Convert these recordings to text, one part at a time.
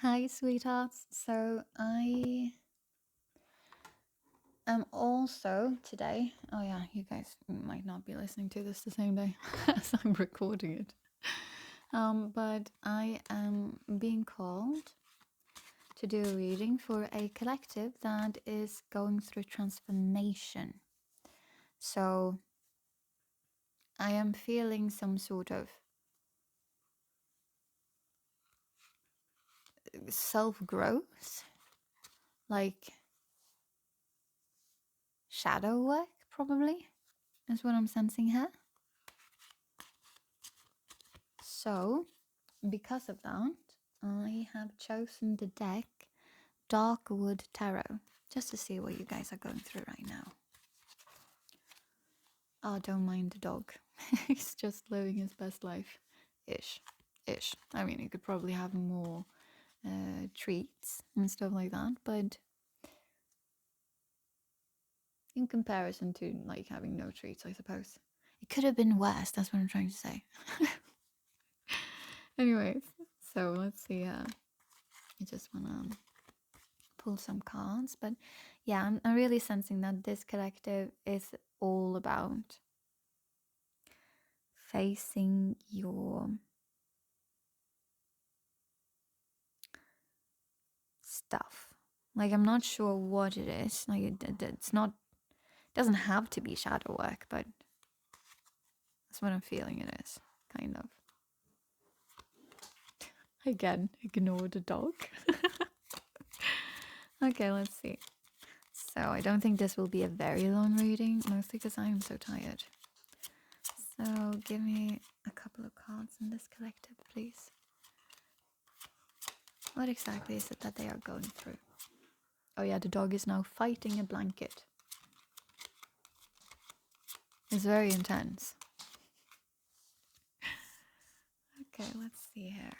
Hi, sweethearts. So I am also today. Oh yeah, you guys might not be listening to this the same day as I'm recording it. But I am being called to do a reading for a collective that is going through transformation. So I am feeling some sort of self-growth, like shadow work, probably, is what I'm sensing here. So, because of that, I have chosen the deck Darkwood Tarot, just to see what you guys are going through right now. Oh, don't mind the dog. He's just living his best life. Ish. I mean, he could probably have more treats and stuff like that, but in comparison to like having no treats, I suppose. It could have been worse, that's what I'm trying to say. Anyways, so let's see. I just want to pull some cards, but yeah, I'm really sensing that this collective is all about facing your stuff. Like, I'm not sure what it is. Like, it's not, it doesn't have to be shadow work, but that's what I'm feeling it is, kind of. Again, ignore the dog. Okay, let's see. So I don't think this will be a very long reading, mostly because I am so tired. So give me a couple of cards in this collective, please. What exactly is it that they are going through? Oh yeah, the dog is now fighting a blanket. It's very intense. Okay, let's see here.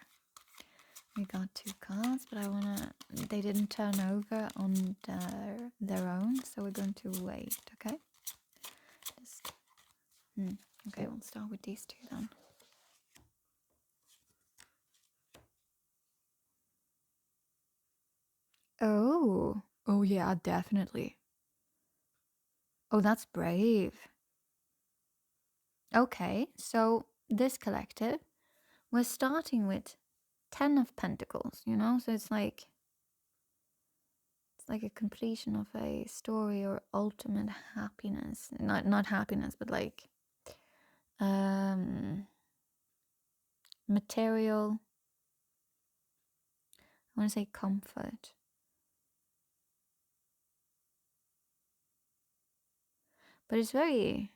We got 2 cards, but they didn't turn over on their own, so we're going to wait, okay? Okay, we'll start with these 2 then. Oh yeah, definitely. Oh, that's brave. Okay, so this collective, we're starting with 10 of Pentacles, you know? So it's like a completion of a story or ultimate happiness. Not happiness, but like material. I want to say comfort. But it's very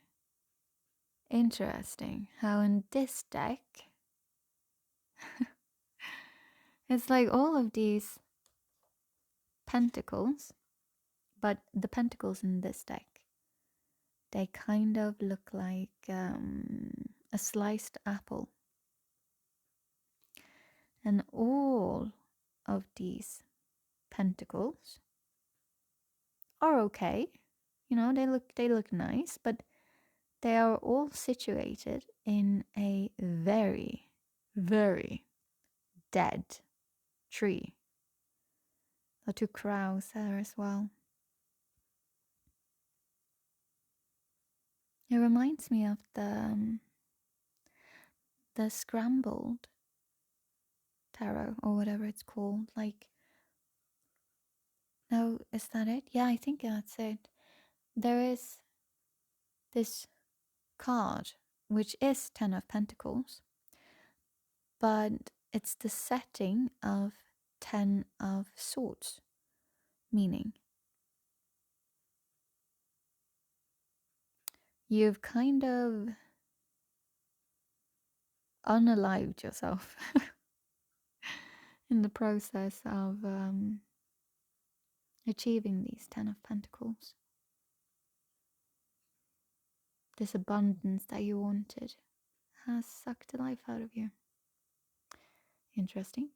interesting how in this deck it's like all of these pentacles, but the pentacles in this deck, they kind of look like a sliced apple. And all of these pentacles are okay. You know, they look nice, but they are all situated in a very, very dead tree. There are 2 crows there as well. It reminds me of the scrambled tarot or whatever it's called. Like, no, is that it? Yeah, I think that's it. There is this card which is 10 of Pentacles, but it's the setting of 10 of Swords, meaning you've kind of unalived yourself in the process of achieving these 10 of Pentacles. This abundance that you wanted has sucked the life out of you. Interesting.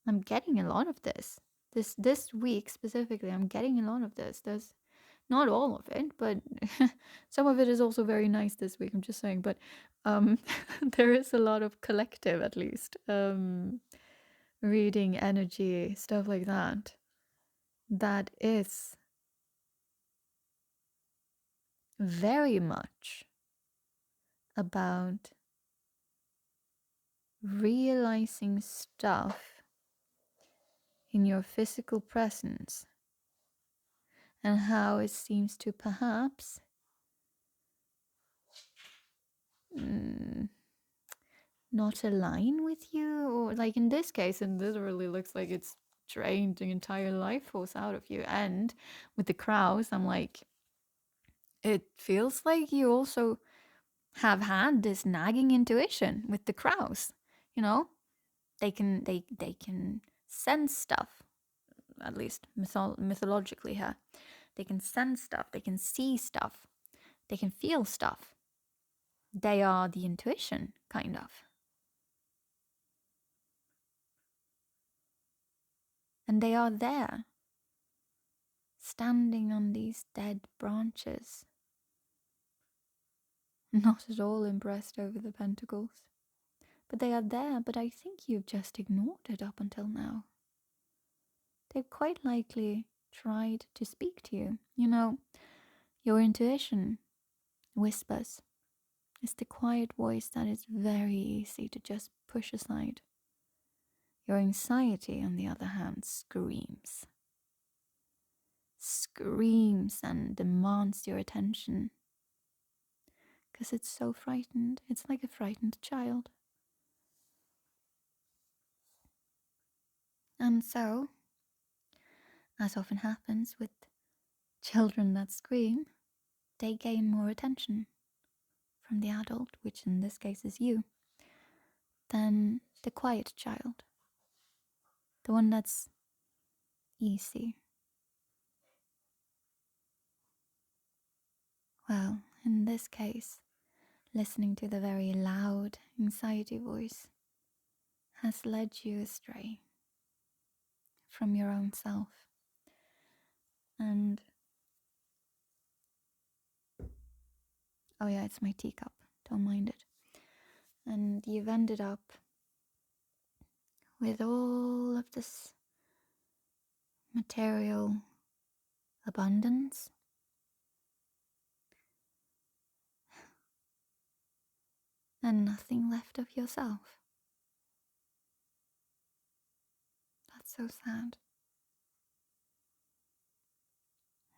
I'm getting a lot of this. This week specifically, I'm getting a lot of this. There's not all of it, but some of it is also very nice this week, I'm just saying. But there is a lot of collective, at least. reading energy, stuff like that. That is very much about realizing stuff in your physical presence and how it seems to perhaps not align with you, or like in this case, it literally looks like it's drained the entire life force out of you. And with the crows, I'm like, it feels like you also have had this nagging intuition with the crows. You know, they can sense stuff, at least mythologically here. They can sense stuff, they can see stuff, they can feel stuff. They are the intuition, kind of. And they are there, standing on these dead branches, not at all impressed over the pentacles. But they are there, but I think you've just ignored it up until now. They've quite likely tried to speak to you. You know, your intuition whispers. It's the quiet voice that is very easy to just push aside. Your anxiety, on the other hand, screams. Screams and demands your attention. Because it's so frightened. It's like a frightened child. And so, as often happens with children that scream, they gain more attention from the adult, which in this case is you, than the quiet child. The one that's easy. Well, in this case, listening to the very loud anxiety voice has led you astray from your own self. And oh yeah, it's my teacup, don't mind it. And you've ended up with all of this material abundance and nothing left of yourself. That's so sad.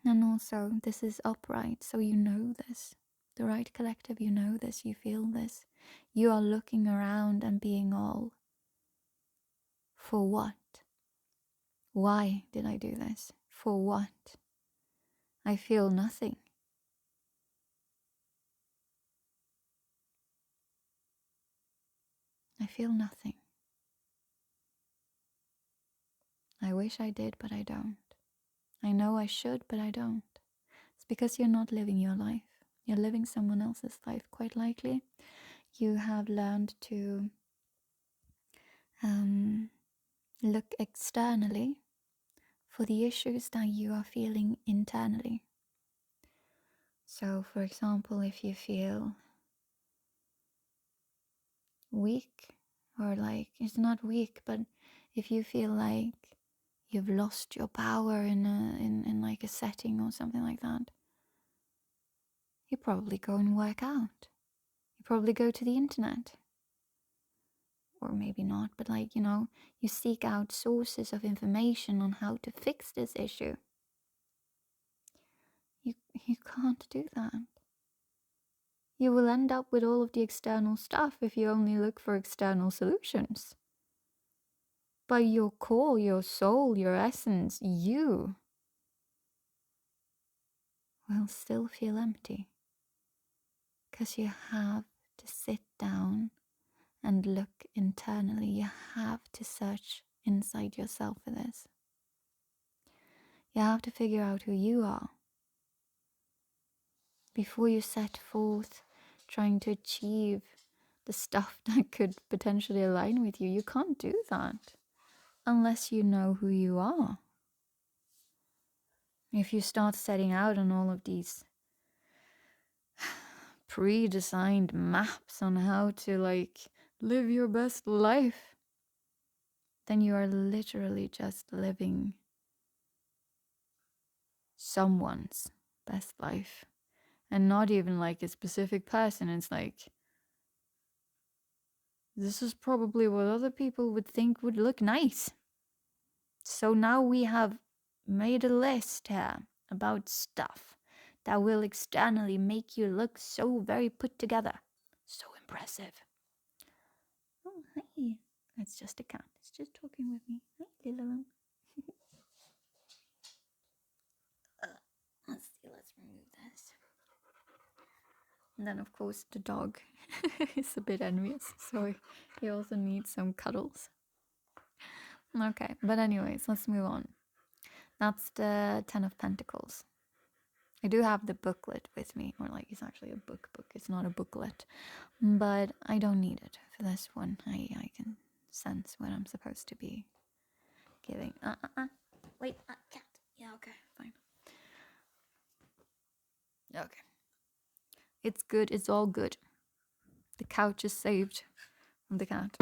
And also, this is upright, so you know this. The right collective, you know this, you feel this. You are looking around and being all, for what? Why did I do this? For what? I feel nothing. I feel nothing. I wish I did, but I don't. I know I should, but I don't. It's because you're not living your life. You're living someone else's life, quite likely. You have learned to look externally for the issues that you are feeling internally. So, for example, if you feel weak, or like, it's not weak, but if you feel like you've lost your power in like a setting or something like that, you probably go and work out. You probably go to the internet. Or maybe not, but like, you seek out sources of information on how to fix this issue. You can't do that. You will end up with all of the external stuff if you only look for external solutions. But your core, your soul, your essence, you will still feel empty. Because you have to sit down and look internally. You have to search inside yourself for this. You have to figure out who you are before you set forth trying to achieve the stuff that could potentially align with you. You can't do that unless you know who you are. If you start setting out on all of these pre-designed maps on how to like live your best life, then you are literally just living someone's best life. And not even like a specific person. It's like, this is probably what other people would think would look nice. So now we have made a list here about stuff that will externally make you look so very put together. So impressive. Oh, hey. It's just a cat. It's just talking with me. Hi, little one. Let's see. Let's remove this. And then, of course, the dog is a bit envious. So he also needs some cuddles. Okay, but anyways, let's move on. That's the 10 of Pentacles. I do have the booklet with me, or like it's actually a book. It's not a booklet, but I don't need it for this one. I can sense what I'm supposed to be giving. Wait, cat. Yeah, okay, fine. Okay. It's good. It's all good. The couch is saved from the cat.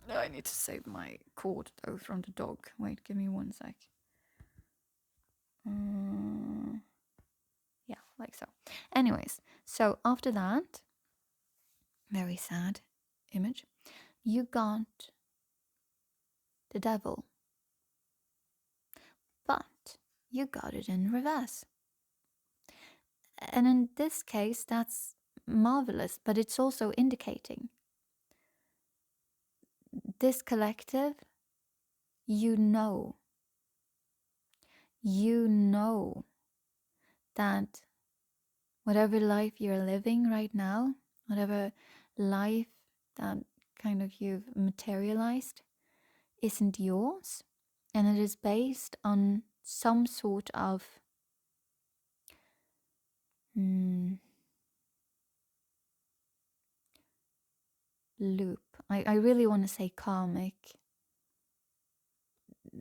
I need to save my cord though from the dog. Wait, give me 1 sec. Yeah, like so. Anyways, so after that, very sad image, you got the devil, but you got it in reverse. And in this case, that's marvelous, but it's also indicating this collective, you know that whatever life you're living right now, whatever life that kind of you've materialized, isn't yours, and it is based on some sort of loop. I really want to say karmic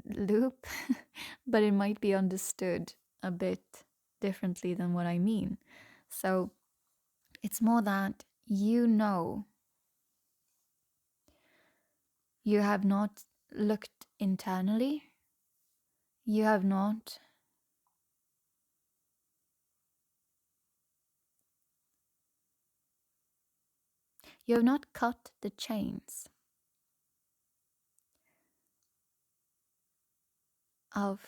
loop, but it might be understood a bit differently than what I mean. So it's more that you have not looked internally, you have not cut the chains of,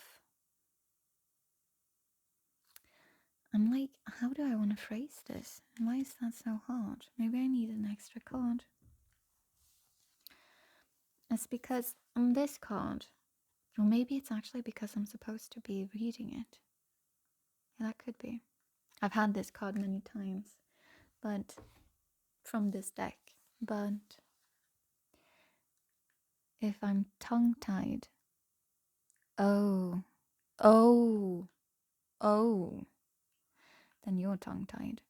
I'm like, how do I want to phrase this? Why is that so hard? Maybe I need an extra card. It's because on this card, or maybe it's actually because I'm supposed to be reading it. Yeah, that could be. I've had this card many times, but from this deck. But if I'm tongue-tied, oh, then you're tongue-tied.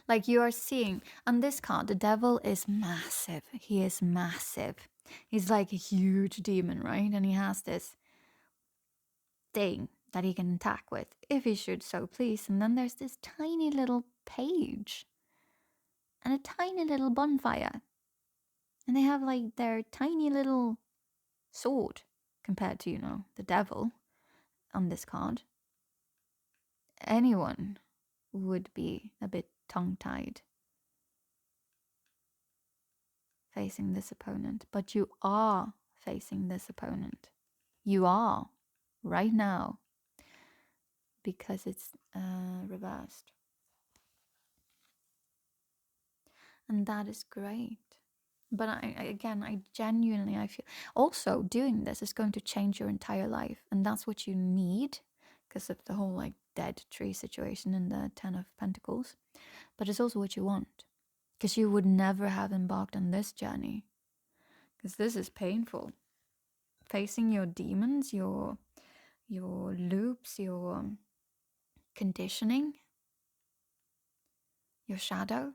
Like you are seeing on this card, the devil is massive. He is massive. He's like a huge demon, right? And he has this thing that he can attack with if he should so please. And then there's this tiny little page and a tiny little bonfire. And they have like their tiny little sword compared to, the devil on this card. Anyone would be a bit tongue-tied facing this opponent, but you are facing this opponent. You are right now because it's reversed. And that is great. But I genuinely, I feel also doing this is going to change your entire life. And that's what you need because of the whole like dead tree situation in the 10 of Pentacles. But it's also what you want because you would never have embarked on this journey because this is painful. Facing your demons, your loops, your conditioning, your shadow.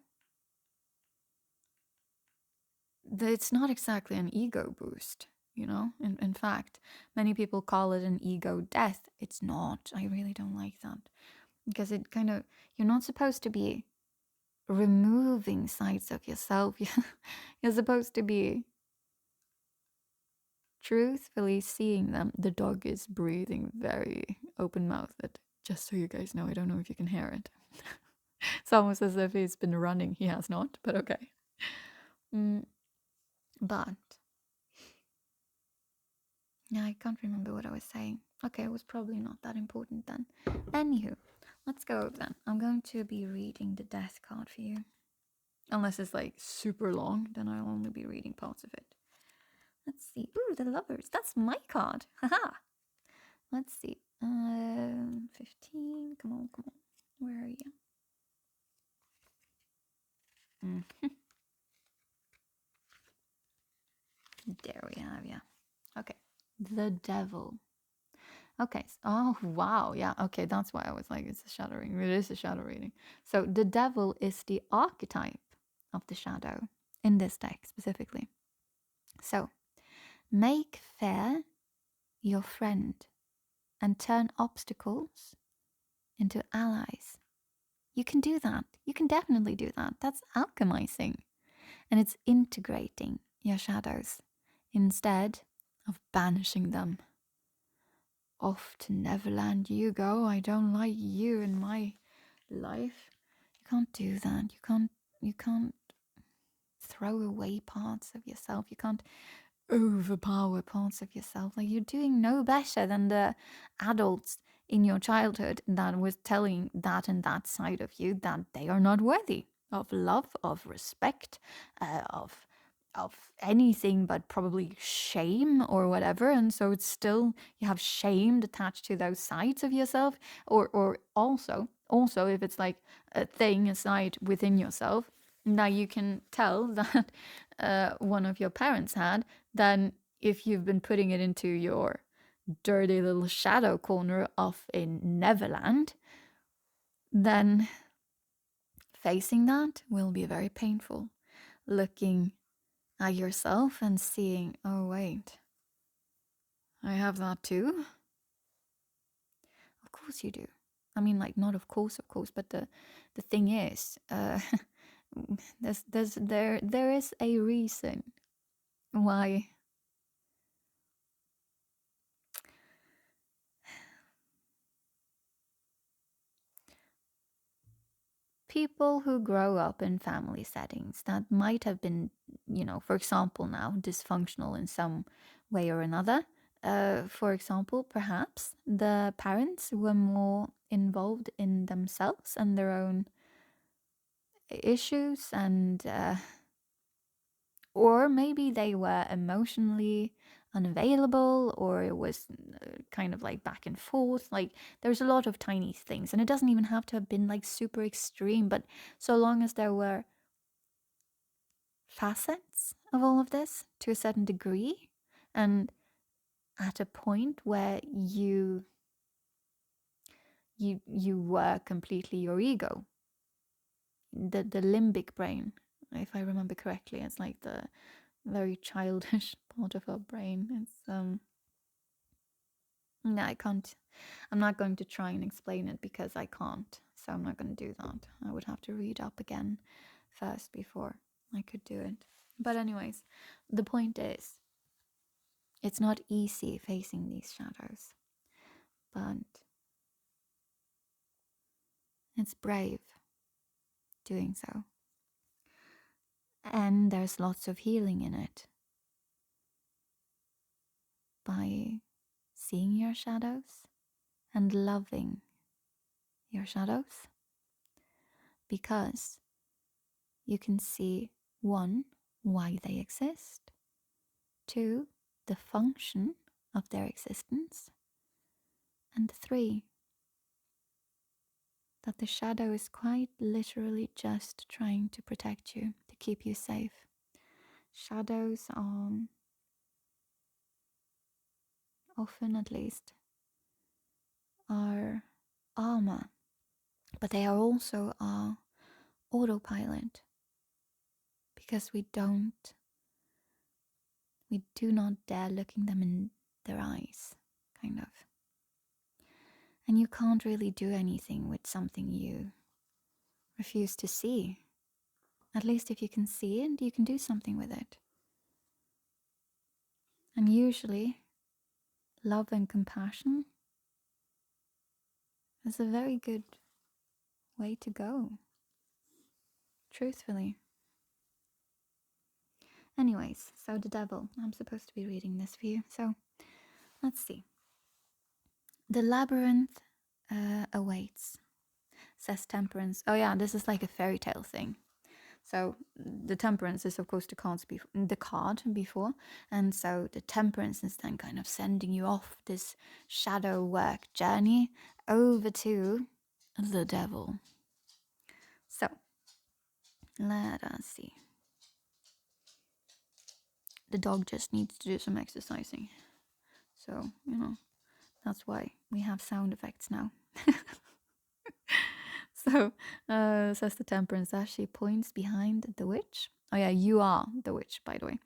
It's not exactly an ego boost, In fact, many people call it an ego death. It's not. I really don't like that because it kind of, you're not supposed to be removing sides of yourself. You're supposed to be truthfully seeing them. The dog is breathing very open mouthed. Just so you guys know, I don't know if you can hear it. It's almost as if he's been running. He has not, but okay. But yeah, I can't remember what I was saying. Okay, it was probably not that important then. Anywho, let's go then. I'm going to be reading the death card for you. Unless it's like super long, then I'll only be reading parts of it. Let's see. Ooh, the lovers. That's my card. Haha. Let's see. 15. Come on, come on. Where are you? There we have you. Okay. The devil. Okay. Oh, wow. Yeah. Okay. That's why I was like, it's a shadow reading. It is a shadow reading. So the devil is the archetype of the shadow in this deck specifically. So make fear your friend and turn obstacles into allies. You can do that. You can definitely do that. That's alchemizing. And it's integrating your shadows instead of banishing them. Off to Neverland you go. I don't like you in my life. You can't do that. You can't throw away parts of yourself. You can't overpower parts of yourself. Like, you're doing no better than the adults in your childhood that was telling that and that side of you that they are not worthy of love, of respect, of anything but probably shame or whatever. And so it's still, you have shame attached to those sides of yourself, or also if it's like a thing, a side within yourself that you can tell that one of your parents had, then if you've been putting it into your dirty little shadow corner of a Neverland, then facing that will be very painful. Looking at yourself and seeing, oh, wait, I have that too? Of course you do. I mean, like, not of course, but the thing is, there is a reason why people who grow up in family settings that might have been, for example, now dysfunctional in some way or another. For example, perhaps the parents were more involved in themselves and their own issues, and or maybe they were emotionally unavailable, or it was kind of like back and forth. Like, there's a lot of tiny things, and it doesn't even have to have been like super extreme, but so long as there were facets of all of this to a certain degree, and at a point where you were completely your ego, the limbic brain, if I remember correctly, it's like the very childish part of our brain. It's no, I can't. I'm not going to try and explain it because I can't. So I'm not going to do that. I would have to read up again first before I could do it. But anyways, the point is, it's not easy facing these shadows, but it's brave doing so. And there's lots of healing in it by seeing your shadows and loving your shadows, because you can see, one, why they exist, two, the function of their existence, and three, that the shadow is quite literally just trying to protect you, to keep you safe. Shadows are, often at least, are armor, but they are also our autopilot, because we do not dare looking them in their eyes, kind of. And you can't really do anything with something you refuse to see. At least if you can see it, you can do something with it. And usually, love and compassion is a very good way to go. Truthfully. Anyways, so the devil. I'm supposed to be reading this for you. So let's see. The labyrinth awaits, says Temperance. Oh yeah, this is like a fairy tale thing. So the Temperance is of course the card before, and so the Temperance is then kind of sending you off this shadow work journey over to the devil. So let us see. The dog just needs to do some exercising. So, that's why we have sound effects now. So, says the Temperance as she points behind the witch. Oh yeah, you are the witch, by the way.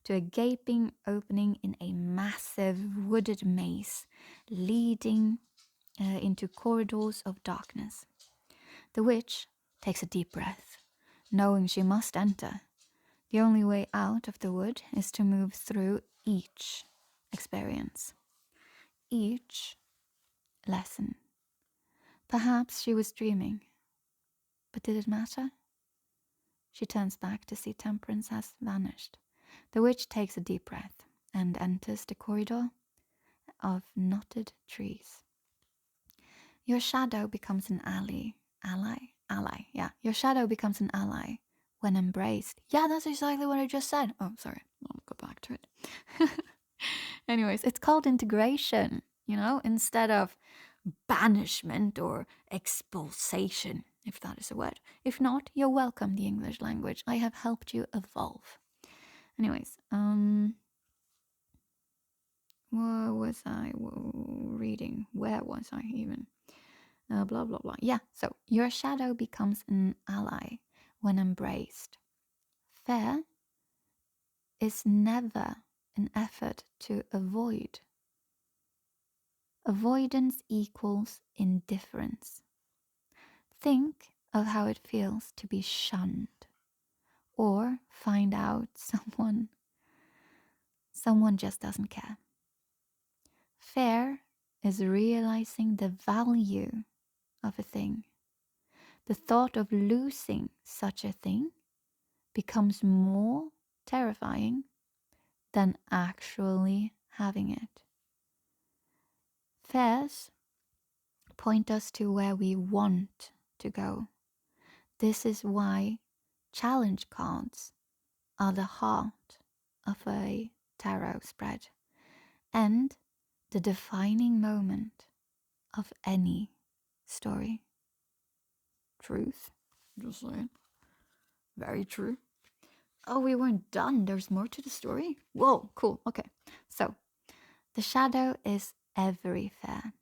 To a gaping opening in a massive wooded maze leading into corridors of darkness. The witch takes a deep breath, knowing she must enter. The only way out of the wood is to move through each experience, each lesson. Perhaps she was dreaming, but did it matter? She turns back to see Temperance has vanished. The witch takes a deep breath and enters the corridor of knotted trees. Your shadow becomes an ally. Yeah. Your shadow becomes an ally when embraced. Yeah, that's exactly what I just said. Oh, sorry. I'll go back to it. Anyways, it's called integration, instead of banishment or expulsation, if that is a word. If not, you're welcome, the English language. I have helped you evolve. Anyways, what was I reading? Where was I even? Blah, blah, blah. Yeah, so your shadow becomes an ally when embraced. Fear is never an effort to avoid. Avoidance equals indifference. Think of how it feels to be shunned or find out someone just doesn't care. Fear is realizing the value of a thing. The thought of losing such a thing becomes more terrifying than actually having it. Fears point us to where we want to go. This is why challenge cards are the heart of a tarot spread and the defining moment of any story. Truth, just saying. Very true. Oh, we weren't done. There's more to the story. Whoa, cool. Okay. So, the shadow is every fear.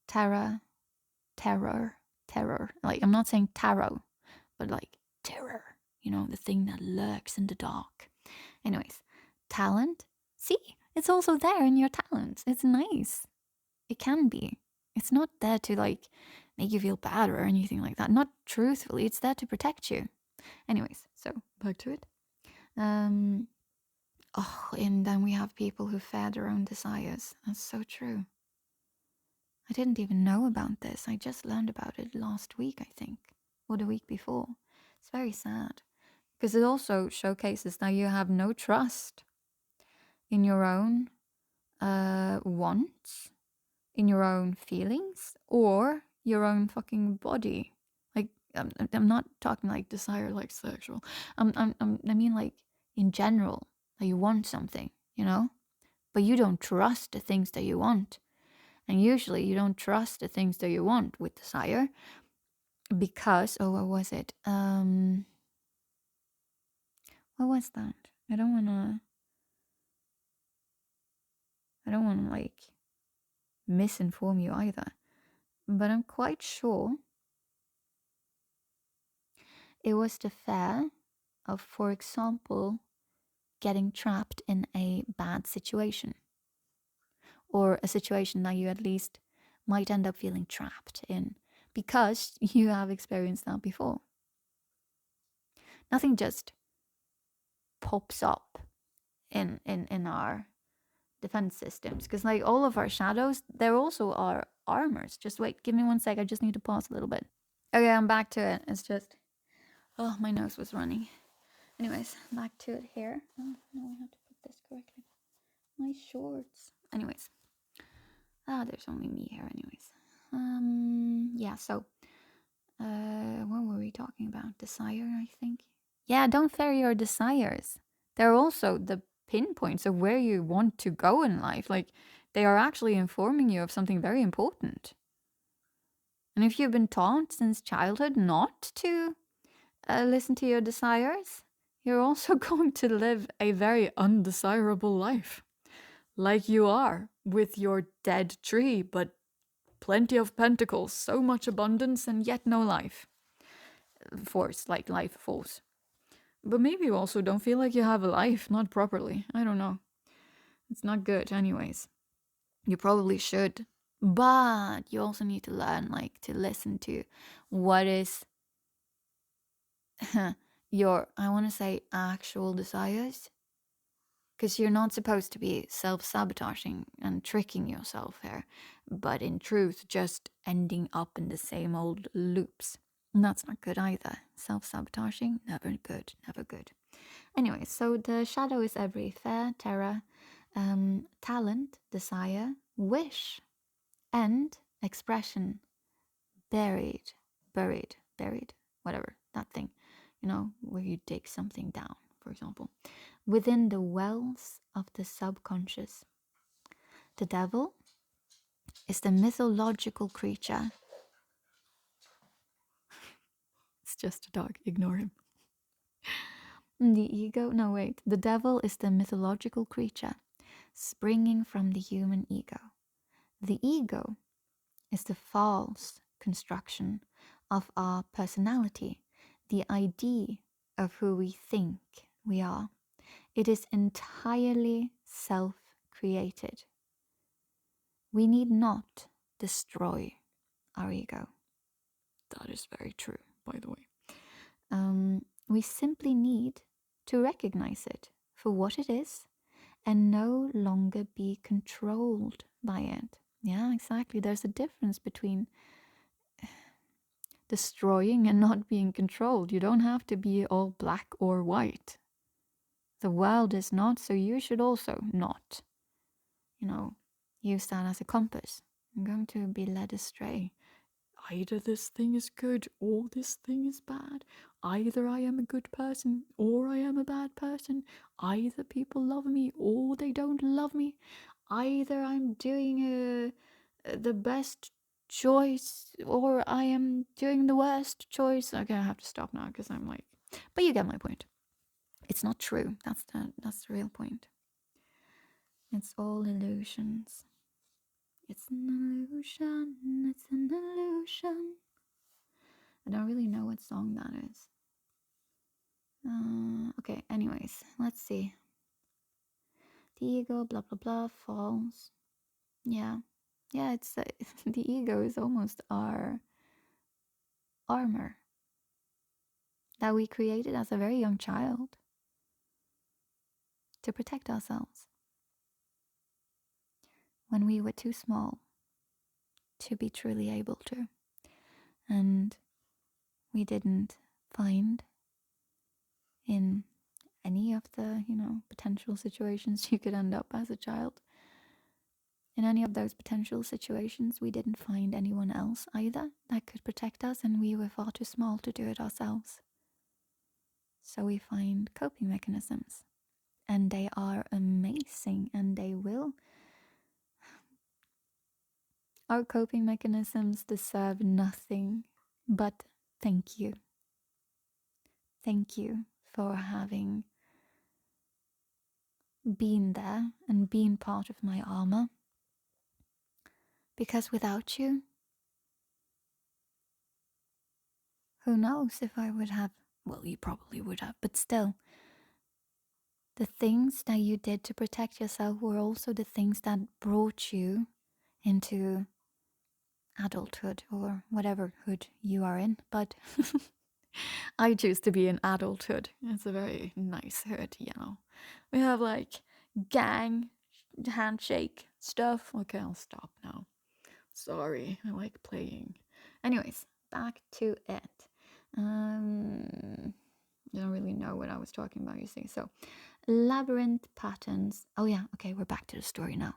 Terror. Like, I'm not saying tarot, but like terror. The thing that lurks in the dark. Anyways, talent. See, it's also there in your talent. It's nice. It can be. It's not there to like make you feel bad or anything like that. Not truthfully, it's there to protect you. Anyways, so back to it. And then we have people who fear their own desires. That's so true. I didn't even know about this. I just learned about it last week, I think, or the week before. It's very sad because it also showcases that you have no trust in your own wants, in your own feelings, or your own fucking body. Like, I'm not talking like desire, like sexual. I mean like in general, that you want something, but you don't trust the things that you want. And usually you don't trust the things that you want with desire because, what was it? What was that? I don't want to like misinform you either, but I'm quite sure it was the fear of, for example, getting trapped in a bad situation or a situation that you at least might end up feeling trapped in because you have experienced that before. Nothing just pops up in our defense systems, because like all of our shadows, they're also our armors. Just wait, give me 1 sec. I just need to pause a little bit. Okay, I'm back to it. It's just, oh, my nose was running. Anyways, back to it here. Oh no, I have to put this correctly. My shorts. Anyways, there's only me here. Anyways, yeah. So, what were we talking about? Desire, I think. Yeah, don't fear your desires. They're also the pinpoints of where you want to go in life. Like, they are actually informing you of something very important. And if you've been taught since childhood not to listen to your desires, you're also going to live a very undesirable life. Like you are with your dead tree, but plenty of pentacles, so much abundance, and yet no life force, like life force. But maybe you also don't feel like you have a life, not properly. I don't know. It's not good, anyways. You probably should. But you also need to learn, like, to listen to what is your, I want to say, actual desires. Because you're not supposed to be self-sabotaging and tricking yourself here, but in truth, just ending up in the same old loops. And that's not good either. Self-sabotaging, never good, never good. Anyway, so the shadow is every fear, terror, talent, desire, wish, and expression. Buried, whatever, that thing, where you dig something down, for example, within the wells of the subconscious. The devil is the mythological creature. It's just a dog, ignore him. The devil is the mythological creature springing from the human ego. The ego is the false construction of our personality, the idea of who we think we are. It is entirely self-created. We need not destroy our ego. That is very true, by the way. We simply need to recognize it for what it is and no longer be controlled by it. Yeah, exactly. There's a difference between destroying and not being controlled. You don't have to be all black or white. The world is not, so you should also not, use that as a compass. I'm going to be led astray. Either this thing is good or this thing is bad. Either I am a good person or I am a bad person. Either people love me or they don't love me. Either I'm doing the best choice or I am doing the worst choice. Okay, I have to stop now because I'm like, but you get my point. It's not true. That's the real point. It's all illusions. It's an illusion. It's an illusion. I don't really know what song that is. Okay, anyways, let's see. The ego, blah, blah, blah, falls. Yeah, it's the ego is almost our armor that we created as a very young child to protect ourselves when we were too small to be truly able to. And we didn't find in any of the, potential situations you could end up as a child. In any of those potential situations, we didn't find anyone else either that could protect us, and we were far too small to do it ourselves. So we find coping mechanisms, and they are amazing, and they will. Our coping mechanisms deserve nothing but thank you. Thank you for having been there and been part of my armor. Because without you, who knows if I would have, well, you probably would have, but still, the things that you did to protect yourself were also the things that brought you into adulthood or whatever hood you are in. But I choose to be in adulthood. It's a very nice hood, you know. We have like gang handshake stuff. Okay, I'll stop now. Sorry, I like playing. Anyways, back to it. I don't really know what I was talking about, you see. So, labyrinth patterns. Oh, yeah, okay, we're back to the story now.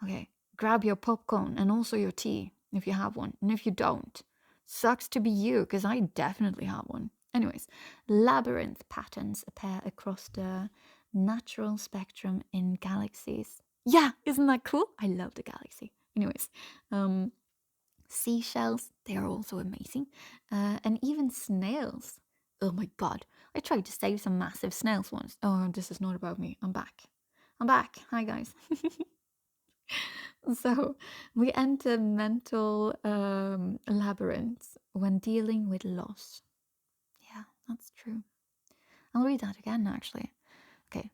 Okay, grab your popcorn and also your tea if you have one. And if you don't, sucks to be you, because I definitely have one. Anyways, labyrinth patterns appear across the natural spectrum in galaxies. Yeah, isn't that cool? I love the galaxy. Anyways, seashells, they are also amazing. And even snails. Oh my god, I tried to save some massive snails once. Oh, this is not about me. I'm back. I'm back. Hi, guys. So, we enter mental labyrinths when dealing with loss. Yeah, that's true. I'll read that again, actually. Okay,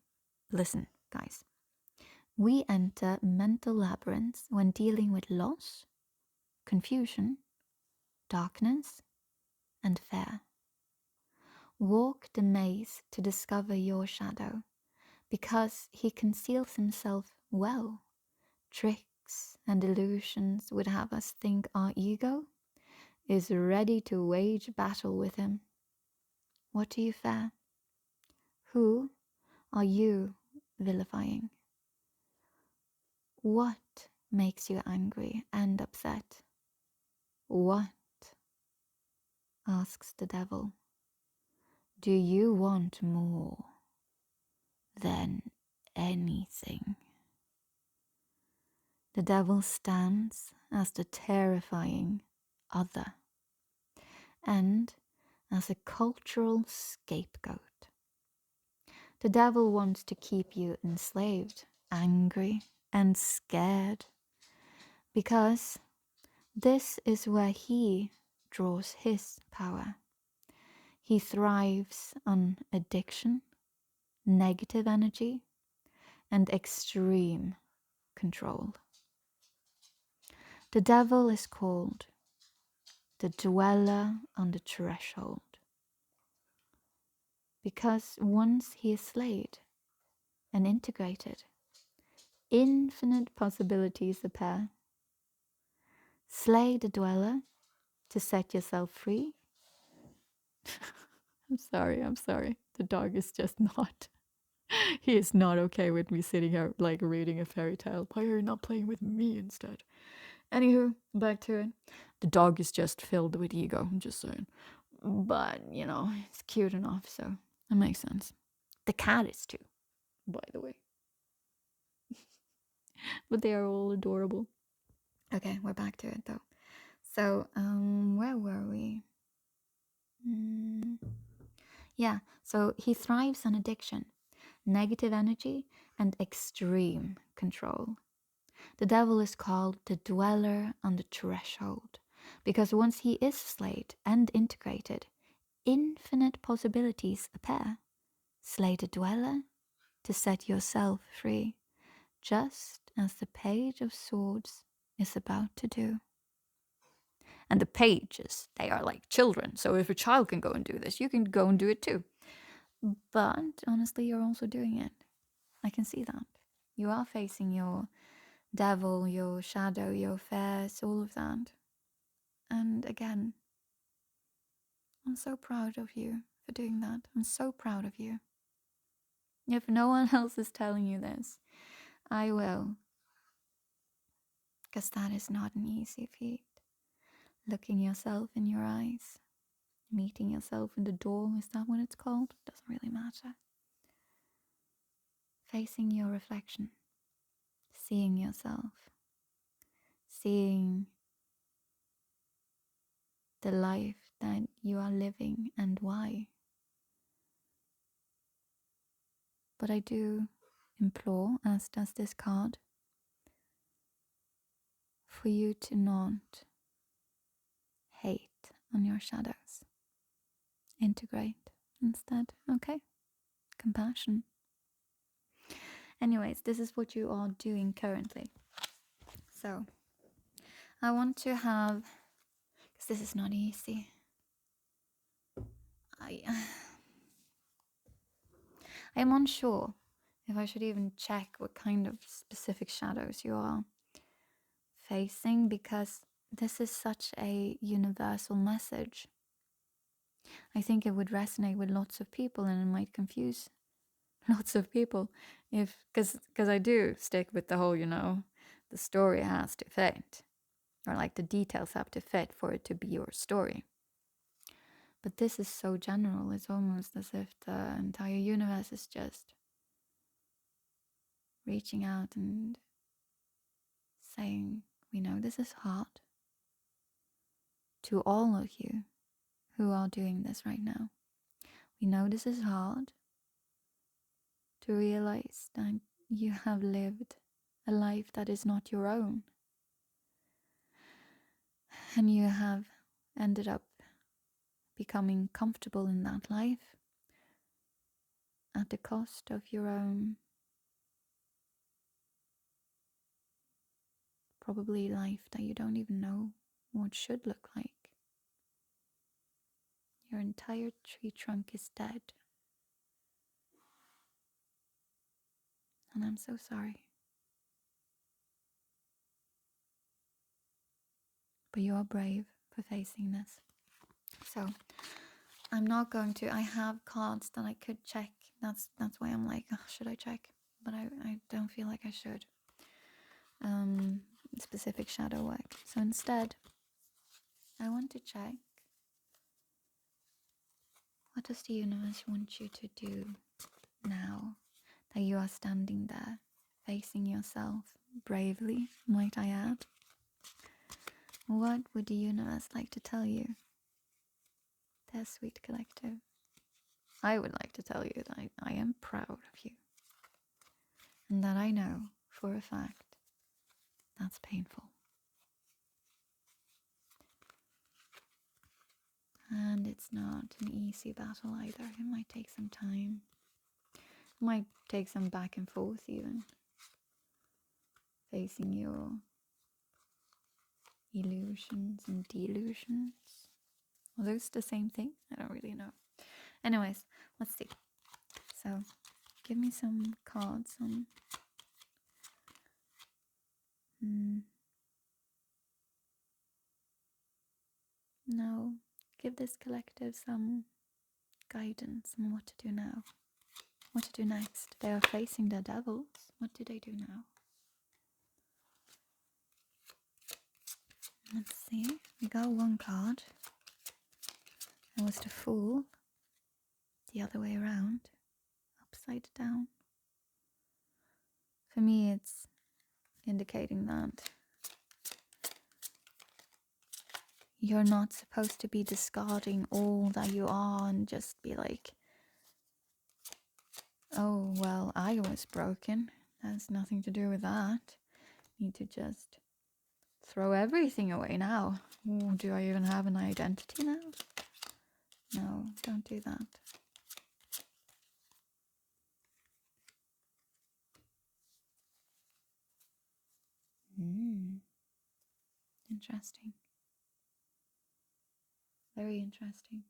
listen, guys. We enter mental labyrinths when dealing with loss, confusion, darkness, and fear. Walk the maze to discover your shadow, because he conceals himself well. Tricks and illusions would have us think our ego is ready to wage battle with him. What do you fear? Who are you vilifying? What makes you angry and upset? What? Asks the devil. Do you want more than anything? The devil stands as the terrifying other and as a cultural scapegoat. The devil wants to keep you enslaved, angry, and scared, because this is where he draws his power. He thrives on addiction, negative energy, and extreme control. The devil is called the dweller on the threshold, because once he is slayed and integrated, infinite possibilities appear. Slay the dweller to set yourself free. I'm sorry. The dog is just not. He is not okay with me sitting here like reading a fairy tale. Why are you not playing with me instead? Anywho, back to it. The dog is just filled with ego, I'm just saying. But, you know, it's cute enough, so it makes sense. The cat is too, by the way. But they are all adorable. Okay, we're back to it though. So, where were we? Yeah, so he thrives on addiction, negative energy, and extreme control. The devil is called the dweller on the threshold, because once he is slayed and integrated, infinite possibilities appear. Slay the dweller to set yourself free, just as the Page of Swords is about to do. And the pages, they are like children, so if a child can go and do this, you can go and do it too. But honestly, you're also doing it. I can see that. You are facing your devil, your shadow, your fears, all of that. And again, I'm so proud of you for doing that. I'm so proud of you. If no one else is telling you this, I will. Because that is not an easy feat. Looking yourself in your eyes, meeting yourself in the door, is that what it's called? Doesn't really matter. Facing your reflection, seeing yourself, seeing the life that you are living and why. But I do implore, as does this card, for you to not hate on your shadows. Integrate instead, okay? Compassion. Anyways, this is what you are doing currently. So, I want to have, because this is not easy, I'm unsure if I should even check what kind of specific shadows you are facing, because this is such a universal message. I think it would resonate with lots of people, and it might confuse lots of people if, because I do stick with the whole, the story has to fit, or like the details have to fit for it to be your story. But this is so general, it's almost as if the entire universe is just reaching out and saying, we know this is hard, to all of you who are doing this right now. We know this is hard, to realize that you have lived a life that is not your own, and you have ended up becoming comfortable in that life at the cost of your own, probably, life that you don't even know what should look like. Your entire tree trunk is dead. And I'm so sorry. But you are brave for facing this. So I'm not going to. I have cards that I could check. That's why I'm like, oh, should I check? But I don't feel like I should. Specific shadow work. So instead, I want to check, what does the universe want you to do now that you are standing there, facing yourself bravely, might I add? What would the universe like to tell you? Their sweet collective. I would like to tell you that I am proud of you, and that I know for a fact that's painful. And it's not an easy battle either. It might take some time. It might take some back and forth even. Facing your illusions and delusions. Are those the same thing? I don't really know. Anyways, let's see. So, give me some cards on... No, give this collective some guidance on what to do now. What to do next. They are facing their devils. What do they do now? Let's see. We got one card. It was the Fool. The other way around. Upside down. For me, it's indicating that you're not supposed to be discarding all that you are and just be like, oh, well, I was broken. That's nothing to do with that. Need to just throw everything away now. Ooh, do I even have an identity now? No, don't do that. Interesting. Very interesting.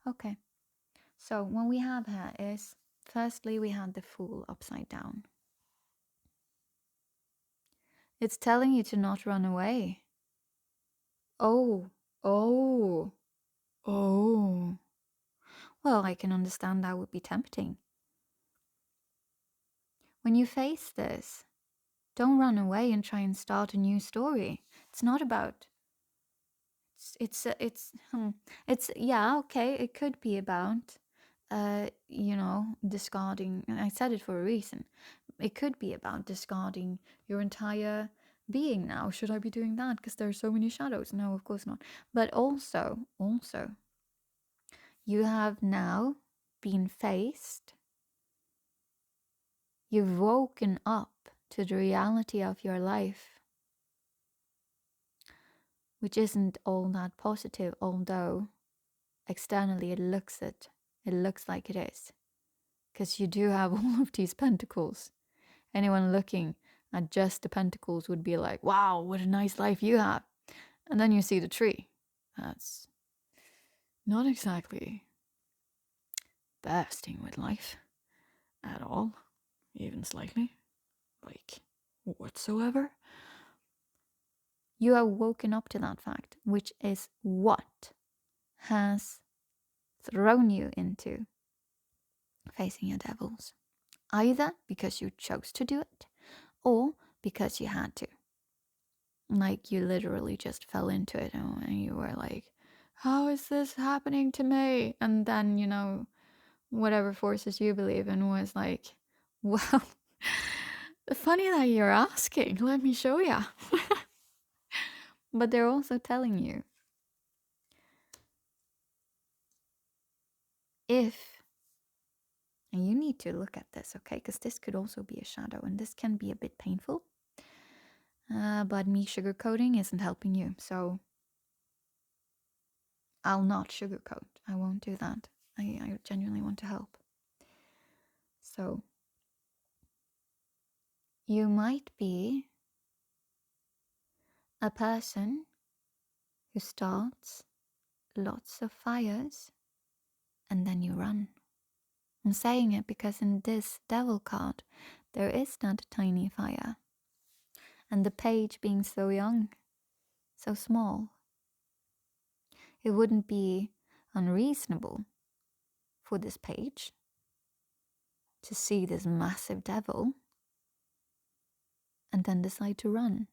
Okay. So what we have here is, firstly, we had the Fool upside down. It's telling you to not run away. Oh. Well, I can understand that would be tempting. When you face this, don't run away and try and start a new story. It's not about... It's yeah, okay, it could be about, discarding. I said it for a reason. It could be about discarding your entire being now. Should I be doing that? Because there are so many shadows. No, of course not. But also, you have now been faced. You've woken up to the reality of your life, which isn't all that positive, although externally it looks like it is. Because you do have all of these pentacles. Anyone looking at just the pentacles would be like, wow, what a nice life you have. And then you see the tree. not exactly bursting with life at all, even slightly, like whatsoever. You have woken up to that fact, which is what has thrown you into facing your devils. Either because you chose to do it or because you had to. Like you literally just fell into it and you were like, how is this happening to me? And then, whatever forces you believe in was like, well, funny that you're asking. Let me show ya. But they're also telling you if, and you need to look at this, okay? Because this could also be a shadow and this can be a bit painful. But me sugarcoating isn't helping you. So I'll not sugarcoat. I won't do that. I genuinely want to help. So you might be a person who starts lots of fires and then you run. I'm saying it because in this devil card, there is that tiny fire. And the page being so young, so small, it wouldn't be unreasonable for this page to see this massive devil and then decide to run.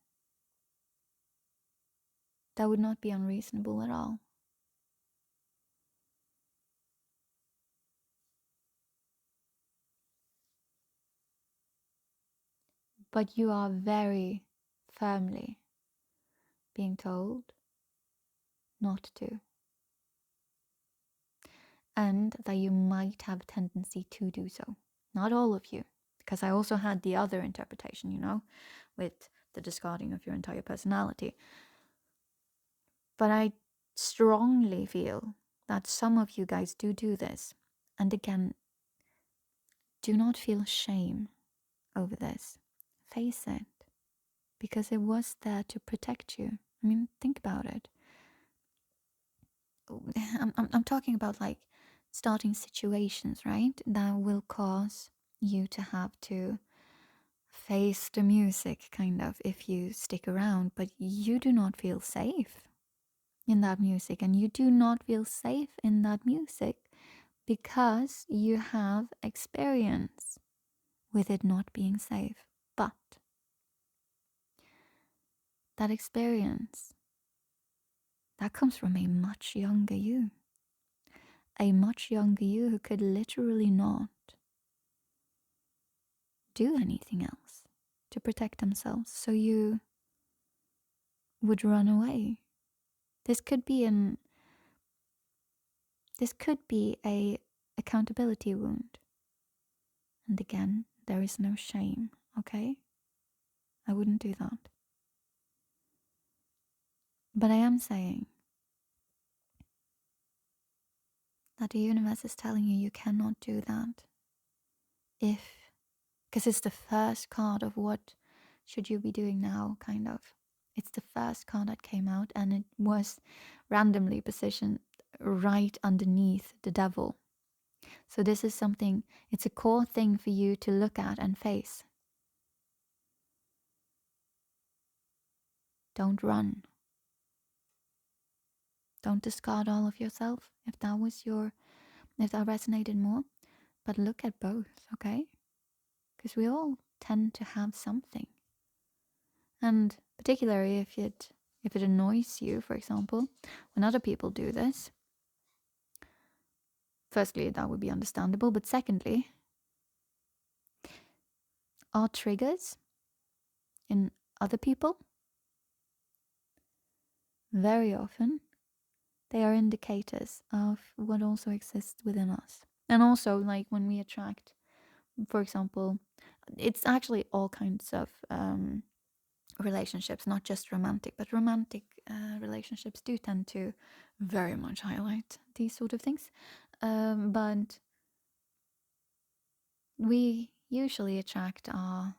That would not be unreasonable at all. But you are very firmly being told not to. And that you might have a tendency to do so. Not all of you, because I also had the other interpretation, with the discarding of your entire personality. But I strongly feel that some of you guys do this. And again, do not feel shame over this. Face it, because it was there to protect you. I mean, think about it. I'm talking about like starting situations, right? That will cause you to have to face the music, kind of, if you stick around, but you do not feel safe in that music, and you do not feel safe in that music because you have experience with it not being safe. But that experience, that comes from a much younger you. A much younger you who could literally not do anything else to protect themselves. So you would run away. This could be a accountability wound. And again, there is no shame, okay? I wouldn't do that. But I am saying that the universe is telling you you cannot do that. Because it's the first card of what should you be doing now, kind of. It's the first card that came out, and it was randomly positioned right underneath the devil. So this is something, it's a core thing for you to look at and face. Don't run. Don't discard all of yourself if that resonated more. But look at both, okay? Because we all tend to have something. And particularly if it annoys you, for example, when other people do this, firstly, that would be understandable. But secondly, our triggers in other people, very often, they are indicators of what also exists within us. And also, like when we attract, for example, it's actually all kinds of relationships, not just romantic, but romantic relationships do tend to very much highlight these sort of things. But we usually attract our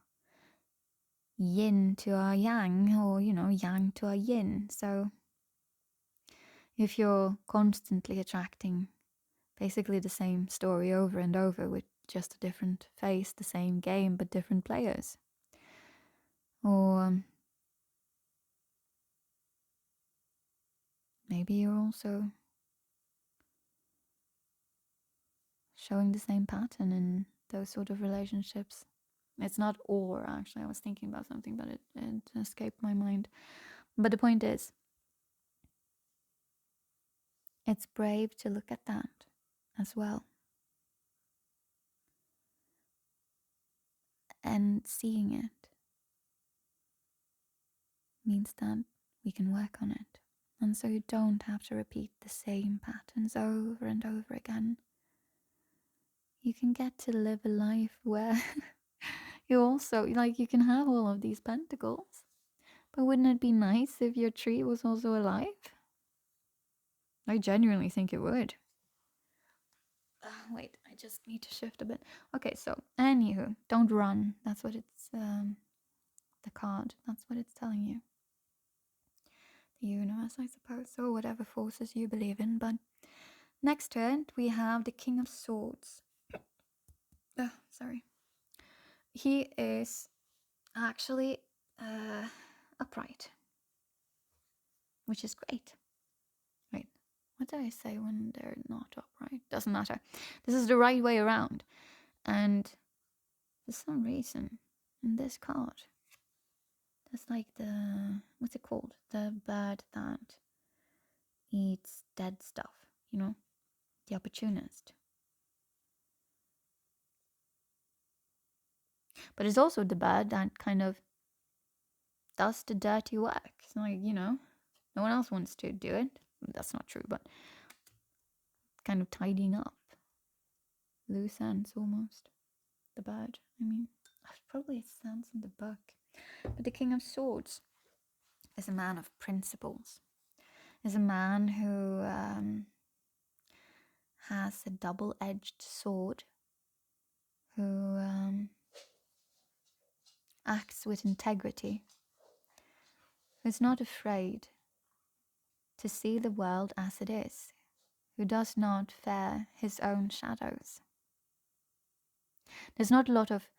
yin to our yang, or yang to our yin. So If you're constantly attracting basically the same story over and over with just a different face, the same game but different players. Or maybe you're also showing the same pattern in those sort of relationships. It's not or, actually. I was thinking about something, but it escaped my mind. But the point is, it's brave to look at that as well. And seeing it means that we can work on it. And so you don't have to repeat the same patterns over and over again. You can get to live a life where you also, like, you can have all of these pentacles. But wouldn't it be nice if your tree was also alive? I genuinely think it would. Wait, I just need to shift a bit. Okay, so, anywho, don't run. That's what it's, the card, that's what it's telling you. The universe, I suppose, or whatever forces you believe in. But next to it, we have the King of Swords. Sorry. He is actually upright, which is great. Wait, what do I say when they're not upright? Doesn't matter. This is the right way around. And for some reason, in this card, that's like the, what's it called? The bird that eats dead stuff, you know? The opportunist. But it's also the bird that kind of does the dirty work. It's like, you know, no one else wants to do it. That's not true, but kind of tidying up. Loose ends almost. The bird, I mean. Probably stands in the book. But the King of Swords is a man of principles. Is a man who has a double-edged sword. Who acts with integrity. Who's not afraid to see the world as it is. Who does not fear his own shadows. There's not a lot of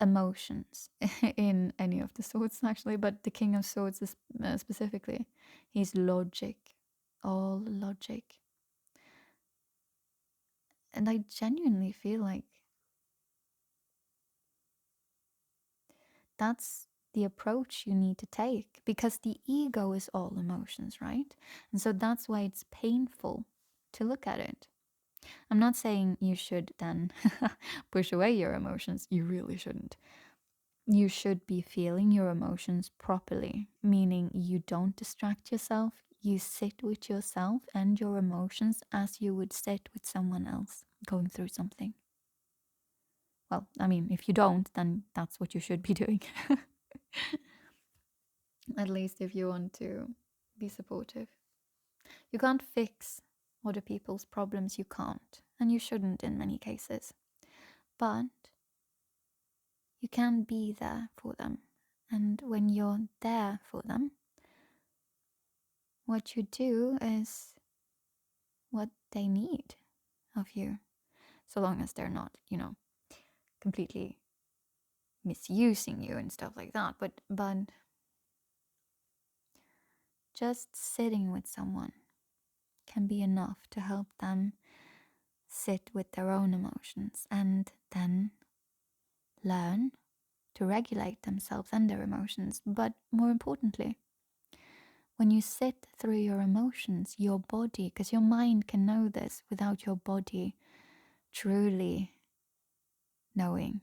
emotions in any of the swords, actually, but the King of Swords is, specifically, he's logic, all logic. And I genuinely feel like that's the approach you need to take, because the ego is all emotions, right? And so that's why it's painful to look at it. I'm not saying you should then push away your emotions. You really shouldn't. You should be feeling your emotions properly, meaning you don't distract yourself. You sit with yourself and your emotions as you would sit with someone else going through something. Well, I mean, if you don't, then that's what you should be doing. At least if you want to be supportive. You can't fix other people's problems, you can't. And you shouldn't in many cases. But you can be there for them. And when you're there for them, what you do is what they need of you. So long as they're not, you know, completely misusing you and stuff like that. But just sitting with someone can be enough to help them sit with their own emotions and then learn to regulate themselves and their emotions. But more importantly, when you sit through your emotions, your body, because your mind can know this without your body truly knowing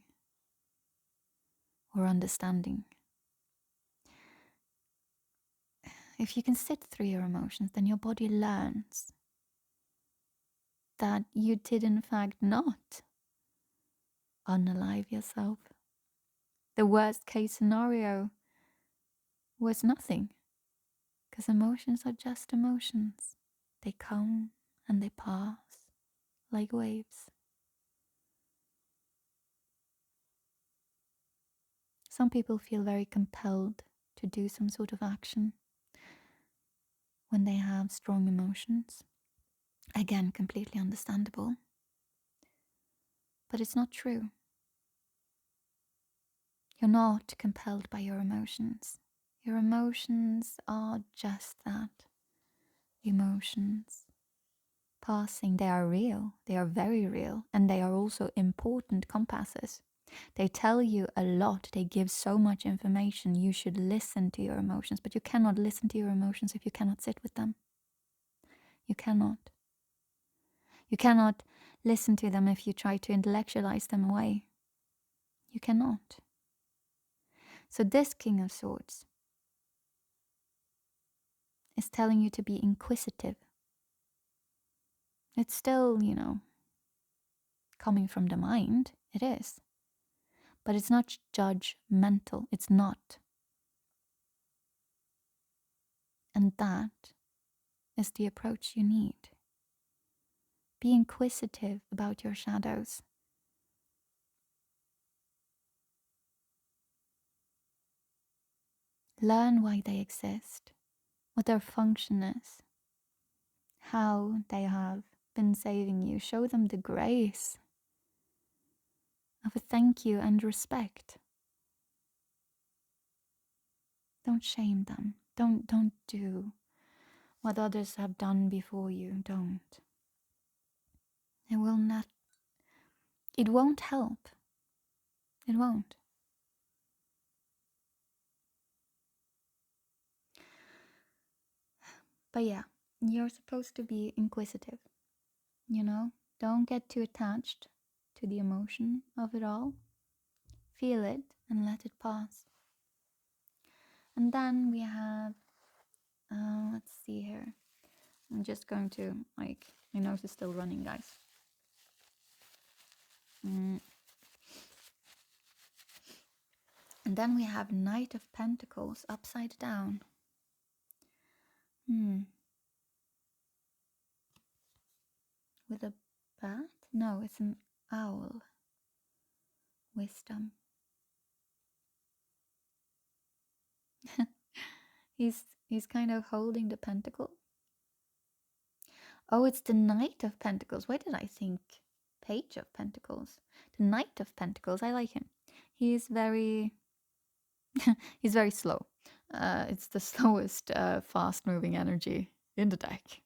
or understanding. If you can sit through your emotions, then your body learns that you did in fact not unalive yourself. The worst case scenario was nothing, because emotions are just emotions. They come and they pass like waves. Some people feel very compelled to do some sort of action, when they have strong emotions. Again, completely understandable. But it's not true. You're not compelled by your emotions. Your emotions are just that, emotions. Passing, they are real, they are very real, and they are also important compasses. They tell you a lot, they give so much information. You should listen to your emotions, but you cannot listen to your emotions if you cannot sit with them. You cannot. You cannot listen to them if you try to intellectualize them away. You cannot. So this King of Swords is telling you to be inquisitive. It's still, coming from the mind. It is. But it's not judgmental. It's not. And that is the approach you need. Be inquisitive about your shadows. Learn why they exist, what their function is, how they have been saving you. Show them the grace of a thank you and respect. Don't shame them. Don't do what others have done before you. Don't. It will not. It won't help. It won't. But yeah, you're supposed to be inquisitive. Don't get too attached to the emotion of it all. Feel it and let it pass. And then we have, let's see here. I'm just going to, my nose is still running, guys. And then we have Knight of Pentacles upside down. With a bat? No, it's an owl. Wisdom. He's kind of holding the pentacle. Oh, it's the Knight of Pentacles. Why did I think Page of Pentacles? The Knight of Pentacles. I like him. He's very he's very slow. It's the slowest fast moving energy in the deck.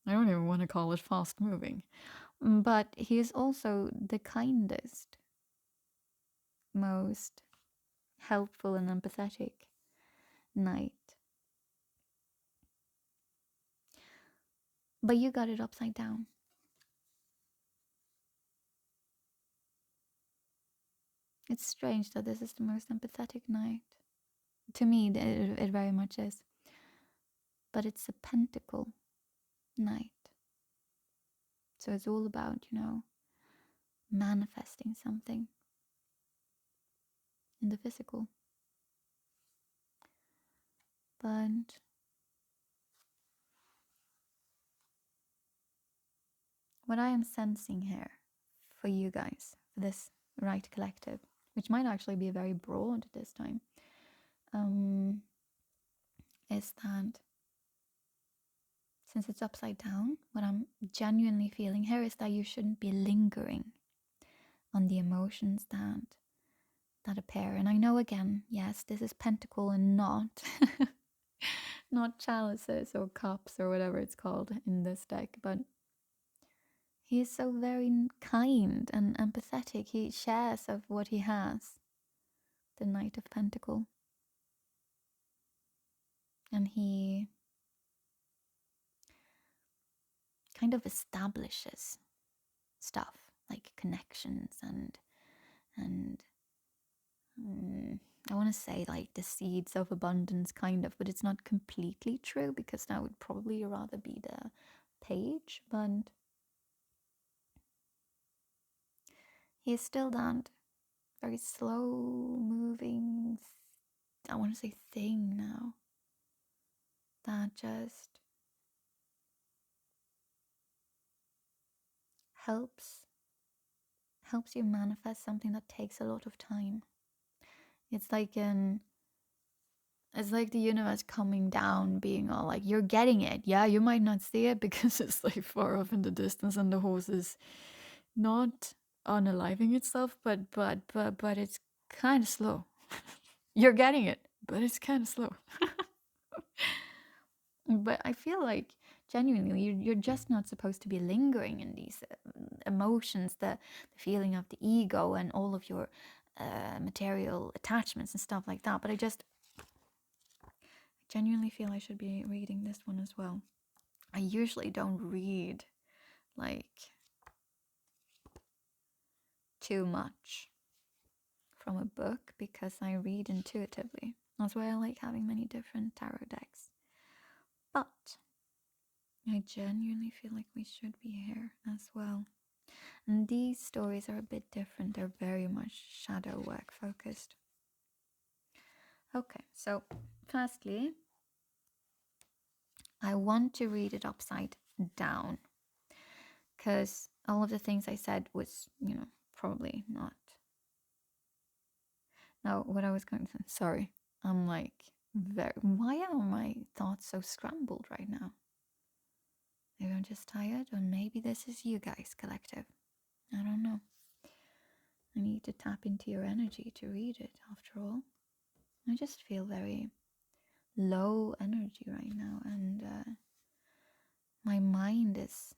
I don't even want to call it fast moving. But he is also the kindest, most helpful and empathetic knight. But you got it upside down. It's strange that this is the most empathetic knight. To me, it very much is. But it's a pentacle knight. So it's all about, manifesting something in the physical. But what I am sensing here for you guys, for this right collective, which might actually be very broad this time, is that since it's upside down, what I'm genuinely feeling here is that you shouldn't be lingering on the emotions that appear. And I know, again, yes, this is pentacle and not not chalices or cups or whatever it's called in this deck, but he is so very kind and empathetic. He shares of what he has, the Knight of Pentacle. And he kind of establishes stuff like connections and I want to say like the seeds of abundance, kind of, but it's not completely true because that would probably rather be the page. But he is still that very slow moving, I want to say thing now, that just helps you manifest something that takes a lot of time. It's like It's like the universe coming down, being all like, you're getting it. Yeah, you might not see it because it's like far off in the distance and the horse is not unaliving itself, but it's kind of slow. You're getting it, but it's kind of slow. But I feel like genuinely you're just not supposed to be lingering in these emotions, the feeling of the ego and all of your material attachments and stuff like that. But I just genuinely feel I should be reading this one as well. I usually don't read like too much from a book because I read intuitively. That's why I like having many different tarot decks. But I genuinely feel like we should be here as well. And these stories are a bit different. They're very much shadow work focused. Okay, so firstly, I want to read it upside down because all of the things I said was, probably not. Now, what I was going to say, sorry, I'm like, why are my thoughts so scrambled right now? Maybe I'm just tired, or maybe this is you guys, collective. I don't know. I need to tap into your energy to read it, after all. I just feel very low energy right now, and my mind is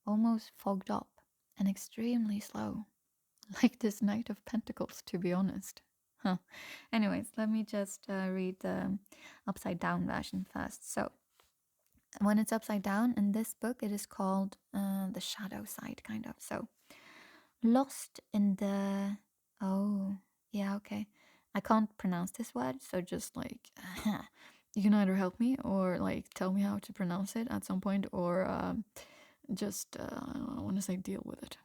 almost fogged up and extremely slow, like this Knight of Pentacles, to be honest. Huh. Anyways, let me just read the upside down version first. So, when it's upside down in this book, it is called the shadow side, kind of. So, lost in the. Oh, yeah, okay. I can't pronounce this word, so just like. You can either help me or like tell me how to pronounce it at some point, or just, I want to say, deal with it.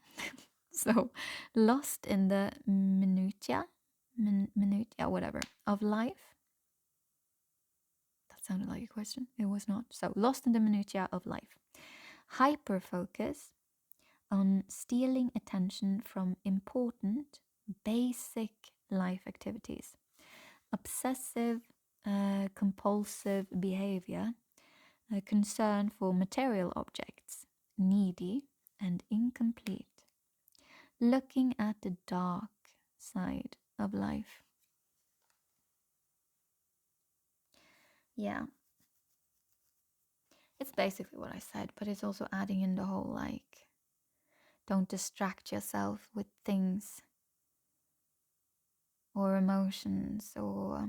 So, lost in the minutia, whatever, of life. That sounded like a question. It was not. So, lost in the minutia of life. Hyper focus on stealing attention from important, basic life activities. Obsessive, compulsive behavior. A concern for material objects. Needy and incomplete. Looking at the dark side of life. Yeah. It's basically what I said, but it's also adding in the whole like, don't distract yourself with things or emotions, or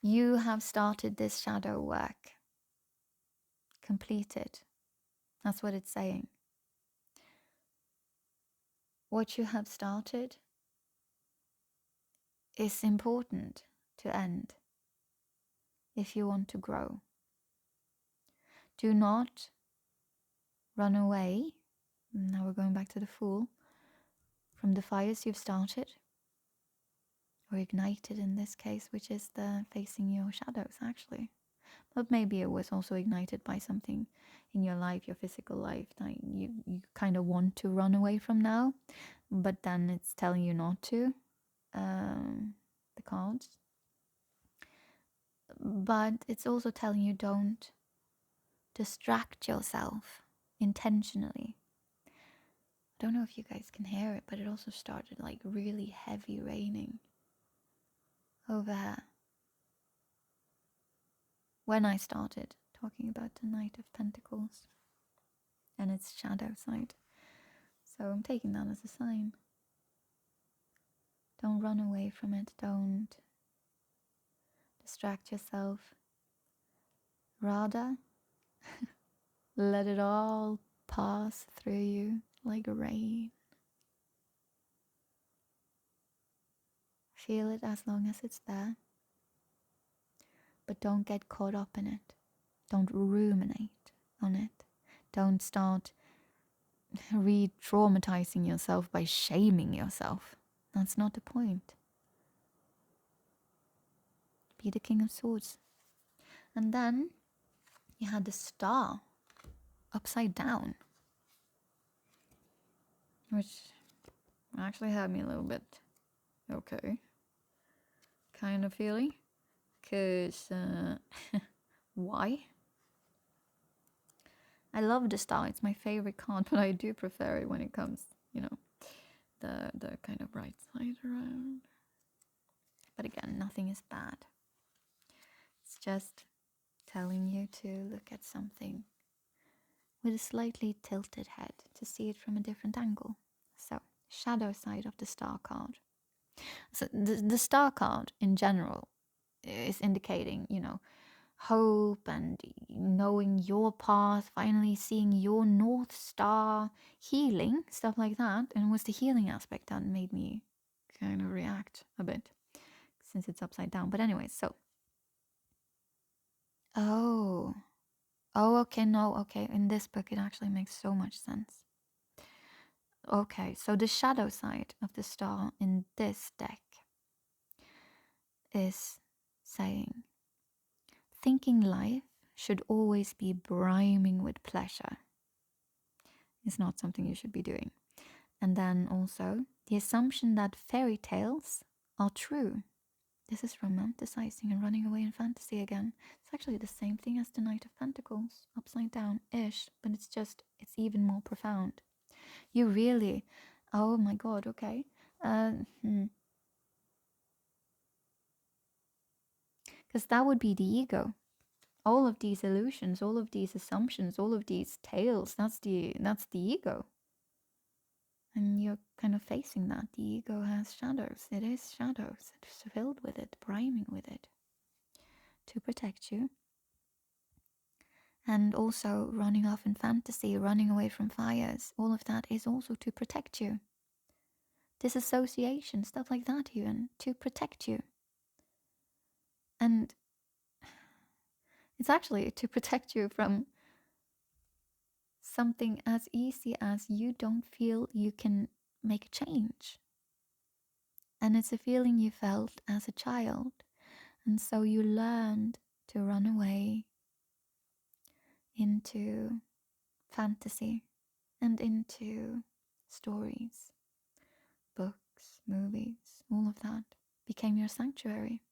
you have started this shadow work. Complete it. That's what it's saying. What you have started is important to end if you want to grow. Do not run away. Now we're going back to the Fool. From the fires you've started, or ignited in this case, which is the facing your shadows actually. But maybe it was also ignited by something in your life, your physical life, that you kind of want to run away from now, but then it's telling you not to. The cards. But it's also telling you don't distract yourself intentionally. I don't know if you guys can hear it, but it also started like really heavy raining over when I started talking about the Knight of Pentacles and its shadow side. So I'm taking that as a sign. Don't run away from it. Don't distract yourself. Rather, let it all pass through you like rain. Feel it as long as it's there. But don't get caught up in it. Don't ruminate on it. Don't start re-traumatizing yourself by shaming yourself. That's not the point. Be the King of Swords. And then you had the Star upside down, which actually had me a little bit okay. kind of feeling. Because, why? I love the star. It's my favorite card, but I do prefer it when it comes, the kind of bright side around. But again, nothing is bad. It's just telling you to look at something with a slightly tilted head to see it from a different angle. So, shadow side of the star card. So the star card in general is indicating, hope and knowing your path, finally seeing your North Star, healing, stuff like that. And it was the healing aspect that made me kind of react a bit since it's upside down. But anyway, so. Oh. Oh, okay, no, okay. In this book, it actually makes so much sense. Okay, so the shadow side of the star in this deck is saying, thinking life should always be brimming with pleasure. It's not something you should be doing. And then also, the assumption that fairy tales are true. This is romanticizing and running away in fantasy again. It's actually the same thing as the Knight of Pentacles, upside down-ish, but it's even more profound. You really, oh my god, okay. Because that would be the ego. All of these illusions, all of these assumptions, all of these tales, that's the ego. And you're kind of facing that. The ego has shadows. It is shadows. It's filled with it, brimming with it. To protect you. And also running off in fantasy, running away from fires. All of that is also to protect you. Disassociation, stuff like that even. To protect you. And it's actually to protect you from something as easy as you don't feel you can make a change. And it's a feeling you felt as a child. And so you learned to run away into fantasy and into stories, books, movies, all of that became your sanctuary.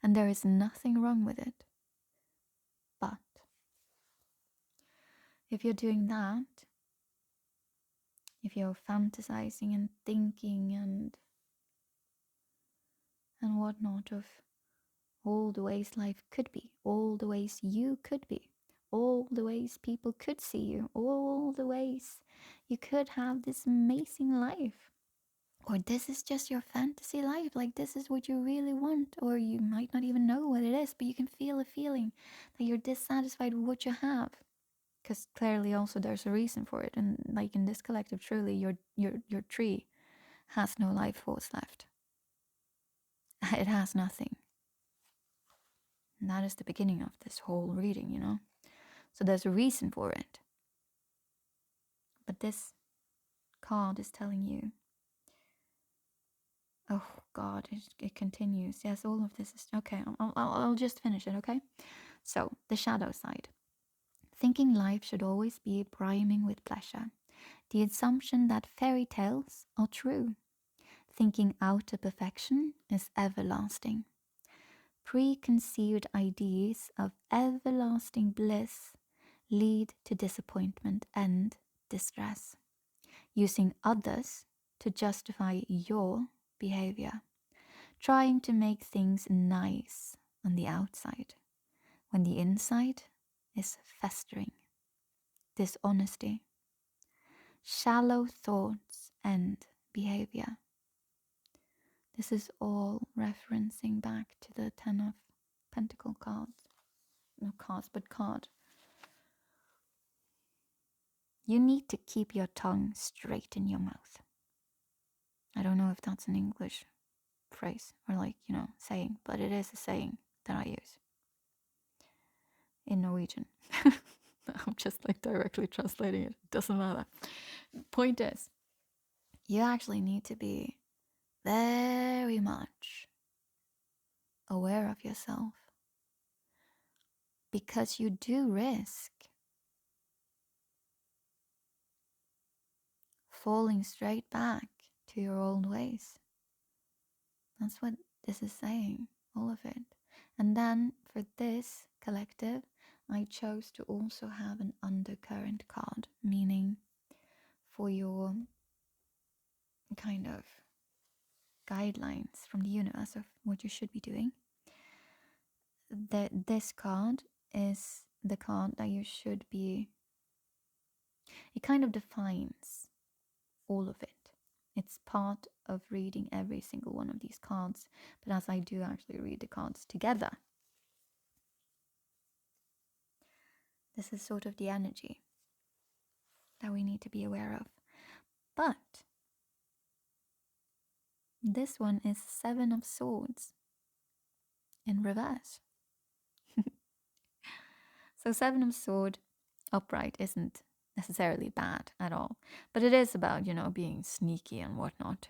And there is nothing wrong with it. But if you're doing that, if you're fantasizing and thinking and whatnot of all the ways life could be, all the ways you could be, all the ways people could see you, all the ways you could have this amazing life. Or this is just your fantasy life, like this is what you really want, or you might not even know what it is, but you can feel a feeling that you're dissatisfied with what you have. Because clearly also there's a reason for it. And like in this collective, truly your tree has no life force left. It has nothing. And that is the beginning of this whole reading, So there's a reason for it. But this card is telling you, oh God, it continues. Yes, all of this is, okay, I'll just finish it, okay? So, the shadow side. Thinking life should always be brimming with pleasure. The assumption that fairy tales are true. Thinking outer perfection is everlasting. Preconceived ideas of everlasting bliss lead to disappointment and distress. Using others to justify your behavior. Trying to make things nice on the outside when the inside is festering. Dishonesty. Shallow thoughts and behavior. This is all referencing back to the Ten of Pentacle cards. Not cards, but card. You need to keep your tongue straight in your mouth. I don't know if that's an English phrase or saying, but it is a saying that I use in Norwegian. I'm just directly translating it. Doesn't matter. Point is, you actually need to be very much aware of yourself because you do risk falling straight back to your old ways. That's what this is saying, all of it. And then for this collective, I chose to also have an undercurrent card, meaning for your kind of guidelines from the universe of what you should be doing. This card is the card that you should be. It kind of defines all of it. It's part of reading every single one of these cards, but as I do actually read the cards together, this is sort of the energy that we need to be aware of. But this one is Seven of Swords in reverse. So Seven of Swords upright isn't necessarily bad at all, but it is about, being sneaky and whatnot.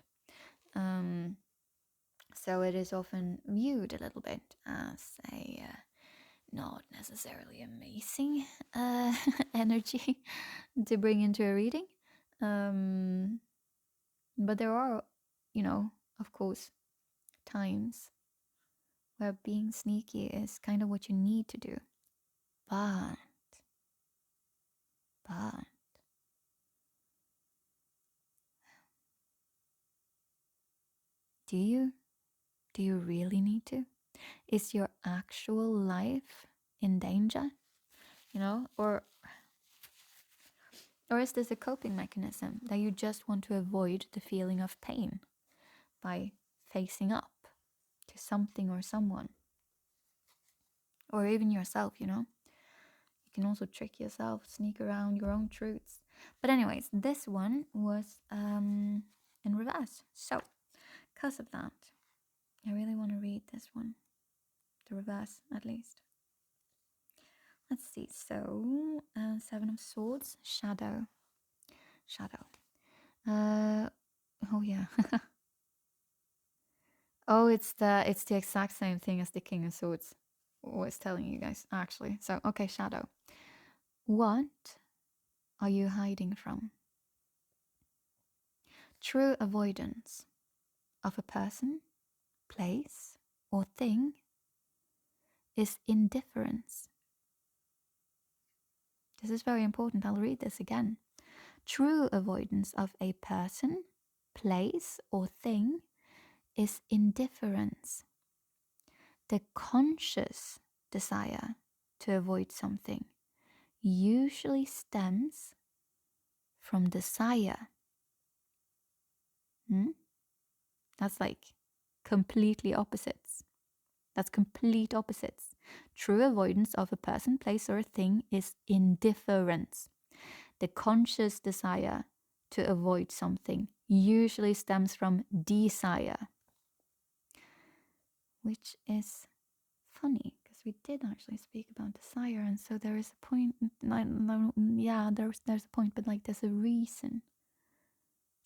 So it is often viewed a little bit as a not necessarily amazing energy to bring into a reading. But there are, of course, times where being sneaky is kind of what you need to do. But do you really need to? Is your actual life in danger? Or is this a coping mechanism that you just want to avoid the feeling of pain by facing up to something or someone? Or even yourself, You can also trick yourself, sneak around your own truths. But anyways, this one was in reverse. So, because of that, I really want to read this one. The reverse, at least. Let's see. So, Seven of Swords, Shadow. Oh yeah. Oh, it's the exact same thing as the King of Swords was telling you guys, actually. So, okay, Shadow. What are you hiding from? True avoidance of a person, place, or thing is indifference. This is very important. I'll read this again. True avoidance of a person, place, or thing is indifference. The conscious desire to avoid something usually stems from desire. That's like completely opposites. That's complete opposites. True avoidance of a person, place, or a thing is indifference. The conscious desire to avoid something usually stems from desire, which is funny because we did actually speak about desire, and so there is a point. Yeah, there's a point, but like there's a reason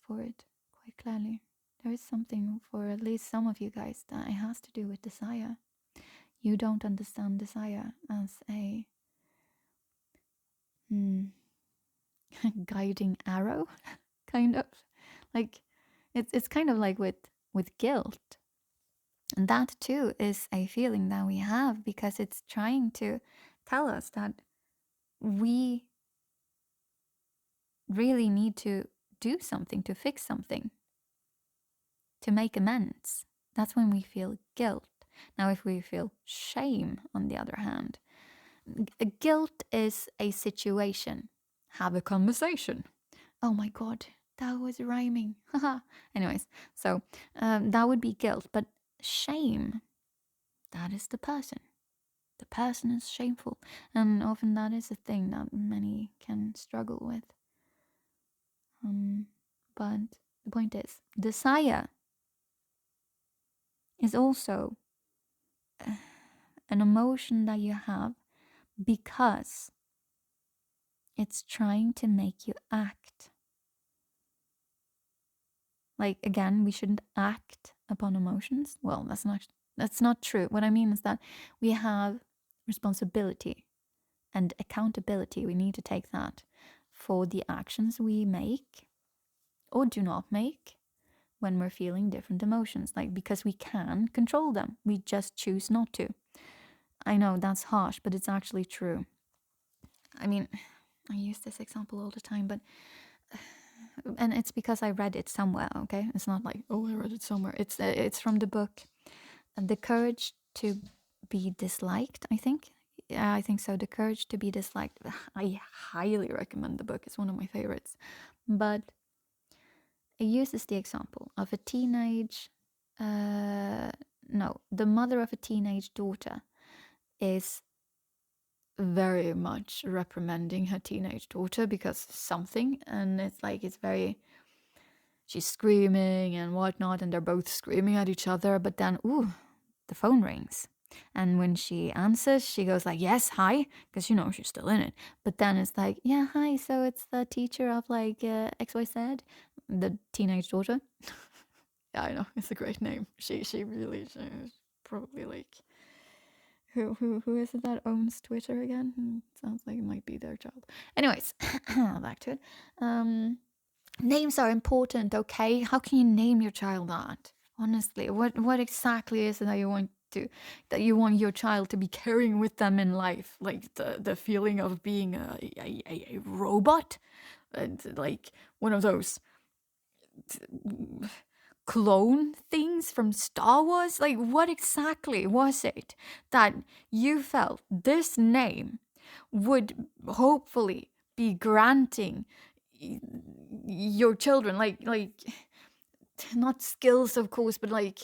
for it quite clearly. There is something for at least some of you guys that it has to do with desire. You don't understand desire as a guiding arrow, kind of. Like it's kind of like with guilt. And that too is a feeling that we have because it's trying to tell us that we really need to do something, to fix something, to make amends. That's when we feel guilt. Now, if we feel shame, on the other hand, guilt is a situation. Have a conversation. Oh my God, that was rhyming. Anyways, so that would be guilt. But shame, that is the person. The person is shameful. And often that is a thing that many can struggle with. But the point is, desire is also an emotion that you have because it's trying to make you act. Like, again, we shouldn't act upon emotions. Well, that's not true. What I mean is that we have responsibility and accountability. We need to take that for the actions we make or do not make when we're feeling different emotions, like because we can control them. We just choose not to. I know that's harsh, but it's actually true. I mean, I use this example all the time, but and it's because I read it somewhere, okay? It's not like, oh, I read it somewhere. It's from the book The Courage to Be Disliked, I think. Yeah, I think so. The Courage to Be Disliked. I highly recommend the book. It's one of my favorites. But it uses the example of a teenage, no, the mother of a teenage daughter is very much reprimanding her teenage daughter because of something. And it's like, it's very, she's screaming and whatnot, and they're both screaming at each other. But then, ooh, the phone rings. And when she answers, she goes like, yes, hi, because you know she's still in it. But then it's like, yeah, hi, so it's the teacher of like XYZ, the teenage daughter. Yeah, I know, it's a great name. She's probably like, who is it that owns Twitter again? Sounds like it might be their child. Anyways, back to it. Names are important, okay? How can you name your child that? Honestly, what exactly is it that you want your child to be carrying with them in life? Like the feeling of being a robot, and like one of those clone things from Star Wars? Like, what exactly was it that you felt this name would hopefully be granting your children, like not skills, of course, but like,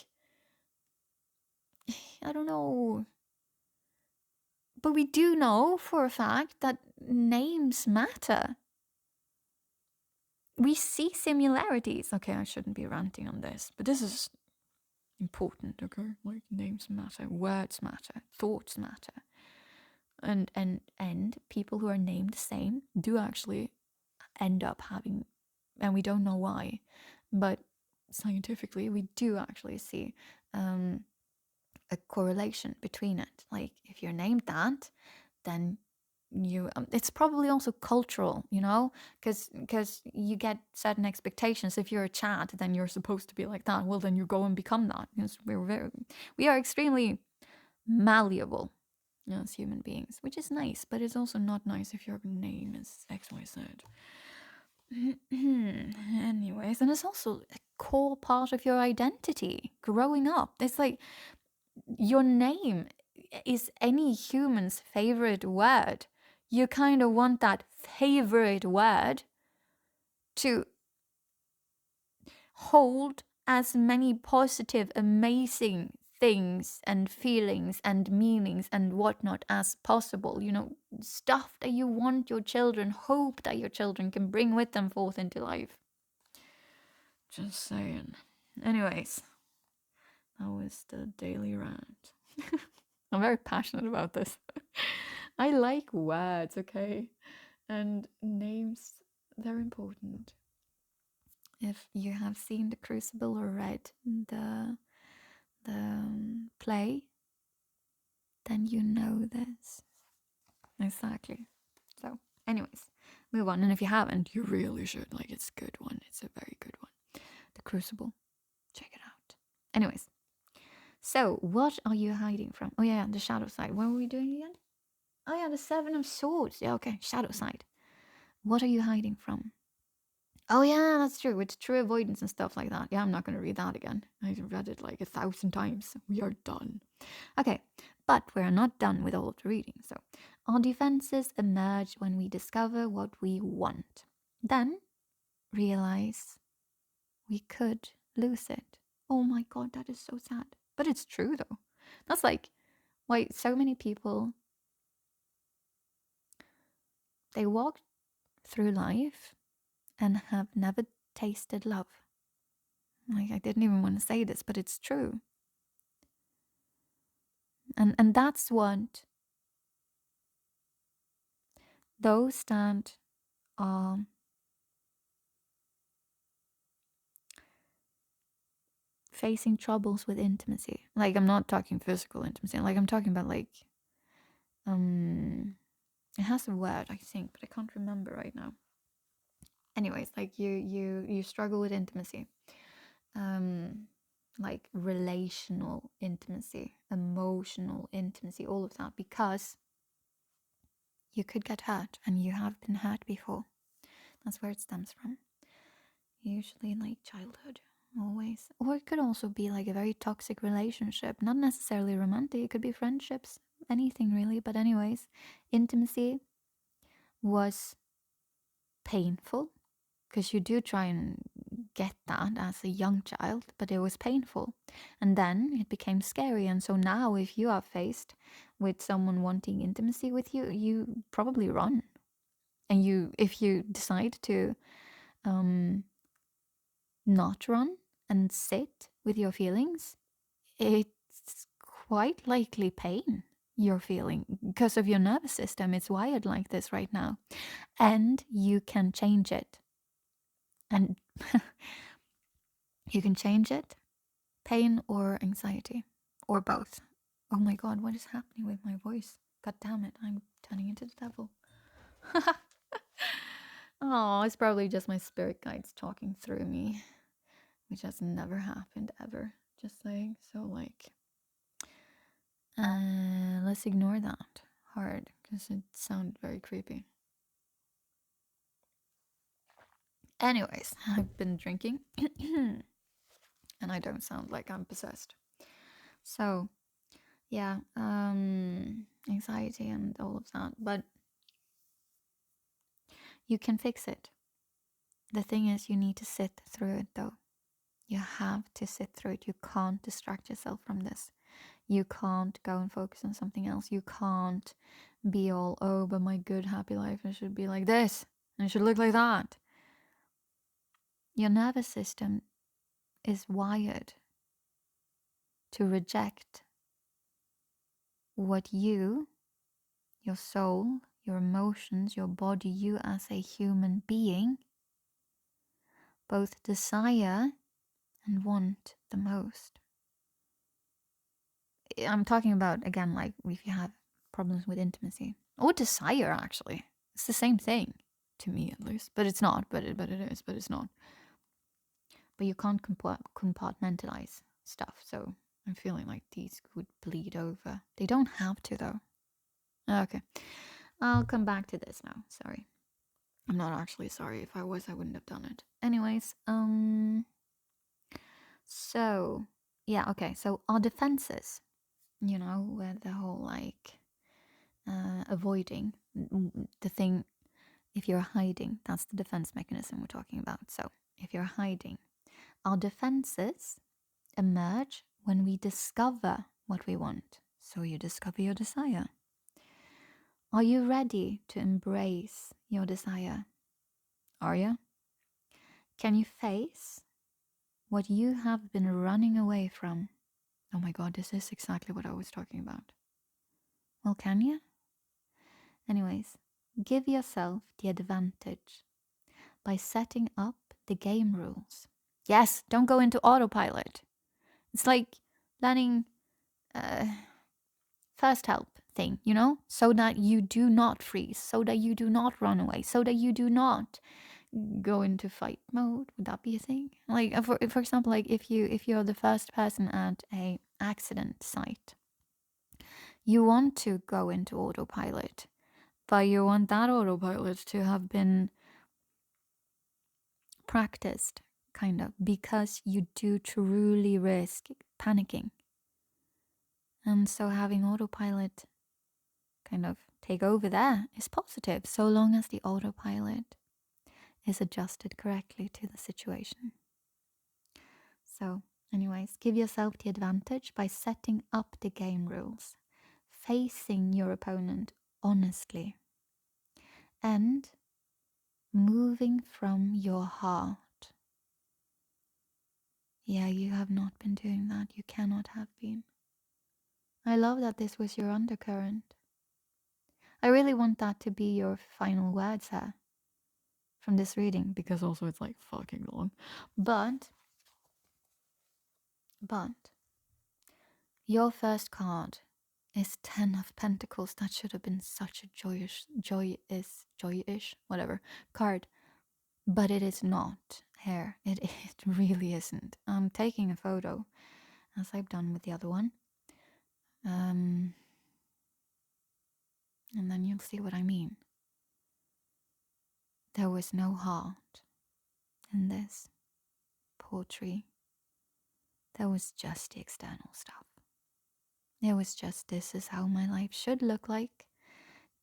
I don't know. But we do know for a fact that names matter. We see similarities. Okay, I shouldn't be ranting on this, but this is important, okay? Like, names matter, words matter, thoughts matter. And people who are named the same do actually end up having, and we don't know why, but scientifically we do actually see a correlation between it. Like, if you're named that, then you it's probably also cultural, you know, because you get certain expectations. If you're a Chad, then you're supposed to be like that. Well, then you go and become that, because we are extremely malleable, you know, as human beings, which is nice, but it's also not nice if your name is XYZ. Anyways, and it's also a core part of your identity growing up. It's like your name is any human's favorite word. You kind of want that favorite word to hold as many positive, amazing things and feelings and meanings and whatnot as possible. You know, stuff that you want your children, hope that your children can bring with them forth into life. Just saying. Anyways, that was the daily rant. I'm very passionate about this. I like words, okay? And names, they're important. If you have seen The Crucible or read the play, then you know this. Exactly. So, anyways, move on. And if you haven't, you really should. Like, it's a good one. It's a very good one. The Crucible. Check it out. Anyways, so what are you hiding from? Oh, yeah, the shadow side. What were we doing again? Oh, yeah, the Seven of Swords. Yeah, okay, shadow side. What are you hiding from? Oh, yeah, that's true. It's true avoidance and stuff like that. Yeah, I'm not going to read that again. I read it like 1,000 times. We are done. Okay, but we're not done with all of the reading. So, our defenses emerge when we discover what we want. Then, realize we could lose it. Oh my god, that is so sad. But it's true though. That's like why so many people, they walk through life and have never tasted love. Like, I didn't even want to say this, but it's true. And that's what those that are facing troubles with intimacy. Like, I'm not talking physical intimacy. Like, I'm talking about like it has a word, I think, but I can't remember right now. Anyways, like you struggle with intimacy like relational intimacy, emotional intimacy, all of that, because you could get hurt, and you have been hurt before. That's where it stems from. Usually like childhood, always. Or it could also be like a very toxic relationship, not necessarily romantic, it could be friendships, anything really. But anyways, intimacy was painful, because you do try and get that as a young child, but it was painful. And then it became scary. And so now, if you are faced with someone wanting intimacy with you, you probably run. And if you decide to not run and sit with your feelings, it's quite likely pain you're feeling because of your nervous system. It's wired like this right now. And you can change it. And you can change it, pain or anxiety, or both. Oh my god, what is happening with my voice? God damn it, I'm turning into the devil. Oh, it's probably just my spirit guides talking through me, which has never happened ever. Just saying. So, like, let's ignore that hard because it sounded very creepy. Anyways, I've been drinking and I don't sound like I'm possessed. So, yeah, anxiety and all of that. But you can fix it. The thing is, you need to sit through it though. You have to sit through it. You can't distract yourself from this. You can't go and focus on something else. You can't be all, oh, but my good, happy life, it should be like this, and it should look like that. Your nervous system is wired to reject what you, your soul, your emotions, your body, you as a human being, both desire and want the most. I'm talking about, again, like if you have problems with intimacy or desire, actually. It's the same thing, to me at least. But it's not, but it is, but it's not. But you can't compartmentalize stuff, so I'm feeling like these would bleed over. They don't have to, though. Okay. I'll come back to this now. Sorry. I'm not actually sorry. If I was, I wouldn't have done it. Anyways, so, yeah, okay. So our defenses, with the whole, like, avoiding the thing. If you're hiding, that's the defense mechanism we're talking about. So if you're hiding, our defenses emerge when we discover what we want. So you discover your desire. Are you ready to embrace your desire? Are you? Can you face what you have been running away from? Oh my god, this is exactly what I was talking about. Well, can you? Anyways, give yourself the advantage by setting up the game rules. Yes, don't go into autopilot. It's like learning first help thing, so that you do not freeze, so that you do not run away, so that you do not go into fight mode. Would that be a thing? Like, for example, like if you're the first person at a accident site, you want to go into autopilot, but you want that autopilot to have been practiced, kind of, because you do truly risk panicking. And so having autopilot kind of take over there is positive, so long as the autopilot is adjusted correctly to the situation. So, anyways, give yourself the advantage by setting up the game rules, facing your opponent honestly, and moving from your heart. Yeah, you have not been doing that. You cannot have been. I love that this was your undercurrent. I really want that to be your final words here from this reading, because also it's like fucking long. But your first card is 10 of Pentacles. That should have been such a joyish, whatever, card. But it is not. hair. It really isn't. I'm taking a photo, as I've done with the other one. And then you'll see what I mean. There was no heart in this poetry. There was just the external stuff. It was just, this is how my life should look like.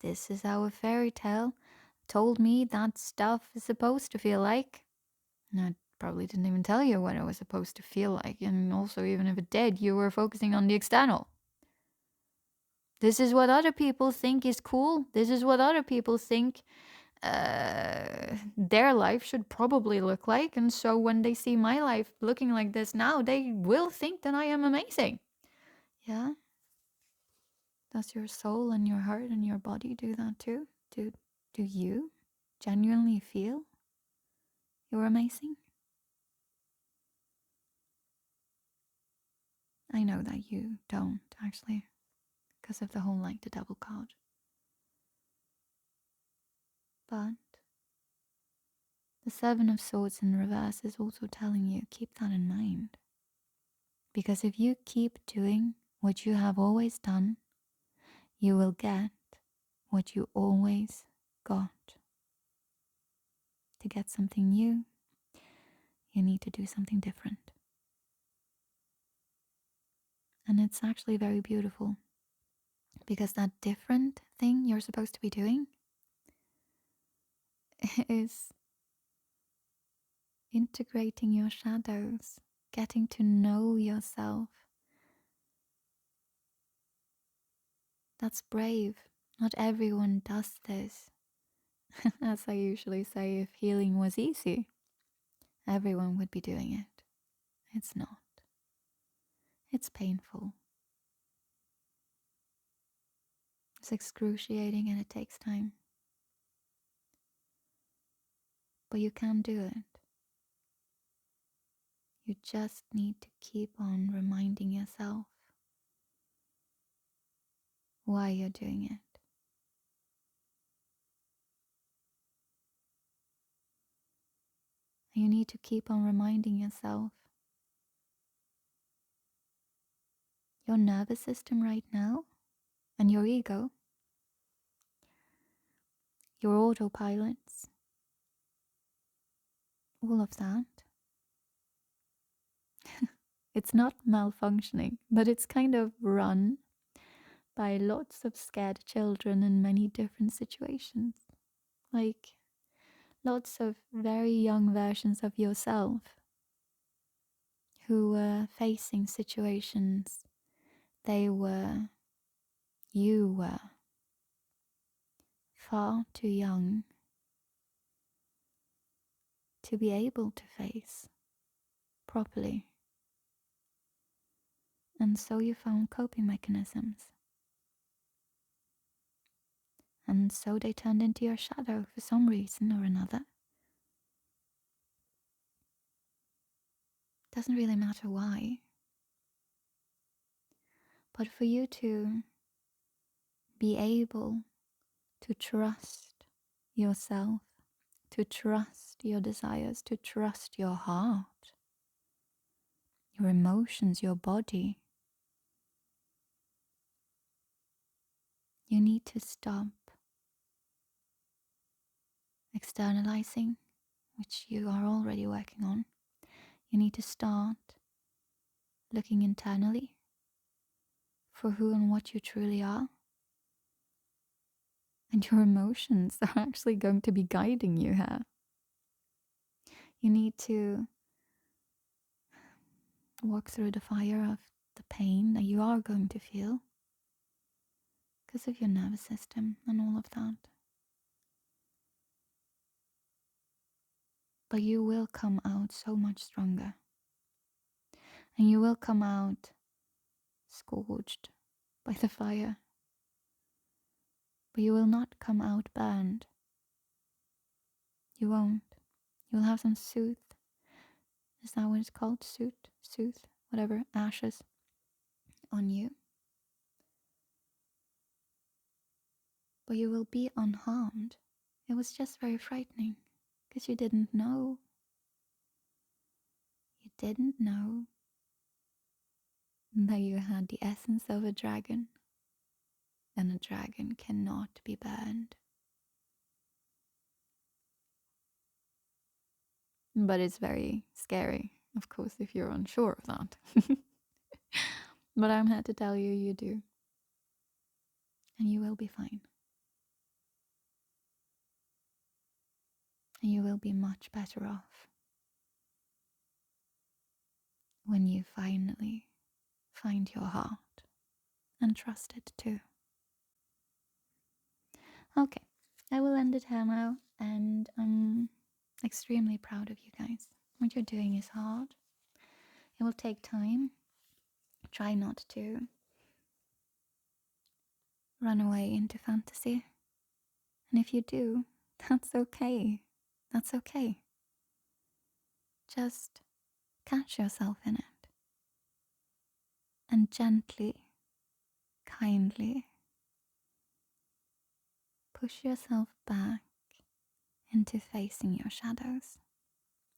This is how a fairy tale told me that stuff is supposed to feel like. And I probably didn't even tell you what it was supposed to feel like. And also, even if it did, you were focusing on the external. This is what other people think is cool. This is what other people think their life should probably look like. And so when they see my life looking like this now, they will think that I am amazing. Yeah? Does your soul and your heart and your body do that too? Do you genuinely feel you're amazing? I know that you don't, actually, because of the whole like the devil card. But the Seven of Swords in reverse is also telling you, keep that in mind. Because if you keep doing what you have always done, you will get what you always got. To get something new, you need to do something different. And it's actually very beautiful, because that different thing you're supposed to be doing is integrating your shadows, getting to know yourself. That's brave. Not everyone does this. As I usually say, if healing was easy, everyone would be doing it. It's not. It's painful. It's excruciating and it takes time. But you can do it. You just need to keep on reminding yourself why you're doing it. And you need to keep on reminding yourself your nervous system right now and your ego, your autopilots, all of that. It's not malfunctioning, but it's kind of run by lots of scared children in many different situations. Like lots of very young versions of yourself who were facing situations you were far too young to be able to face properly. And so you found coping mechanisms. And so they turned into your shadow for some reason or another. Doesn't really matter why. But for you to be able to trust yourself, to trust your desires, to trust your heart, your emotions, your body, you need to stop externalizing, which you are already working on. You need to start looking internally for who and what you truly are. And your emotions are actually going to be guiding you here. You need to walk through the fire of the pain that you are going to feel because of your nervous system and all of that. But you will come out so much stronger. And you will come out scorched by the fire. But you will not come out burned. You won't. You'll have some soothe. Is that what it's called? Soothe, whatever, ashes on you. But you will be unharmed. It was just very frightening because you didn't know. didn't know that you had the essence of a dragon, and a dragon cannot be burned. But it's very scary, of course, if you're unsure of that. But I'm here to tell you, you do. And you will be fine. And you will be much better off when you finally find your heart and trust it too. Okay, I will end it here now, and I'm extremely proud of you guys. What you're doing is hard. It will take time. Try not to run away into fantasy. And if you do, that's okay. That's okay. Just catch yourself in it and gently, kindly push yourself back into facing your shadows.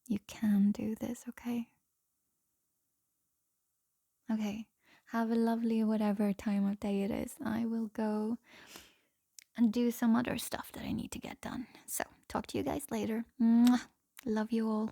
You can do this, okay? Okay, have a lovely whatever time of day it is. I will go and do some other stuff that I need to get done. So, talk to you guys later. Mwah. Love you all.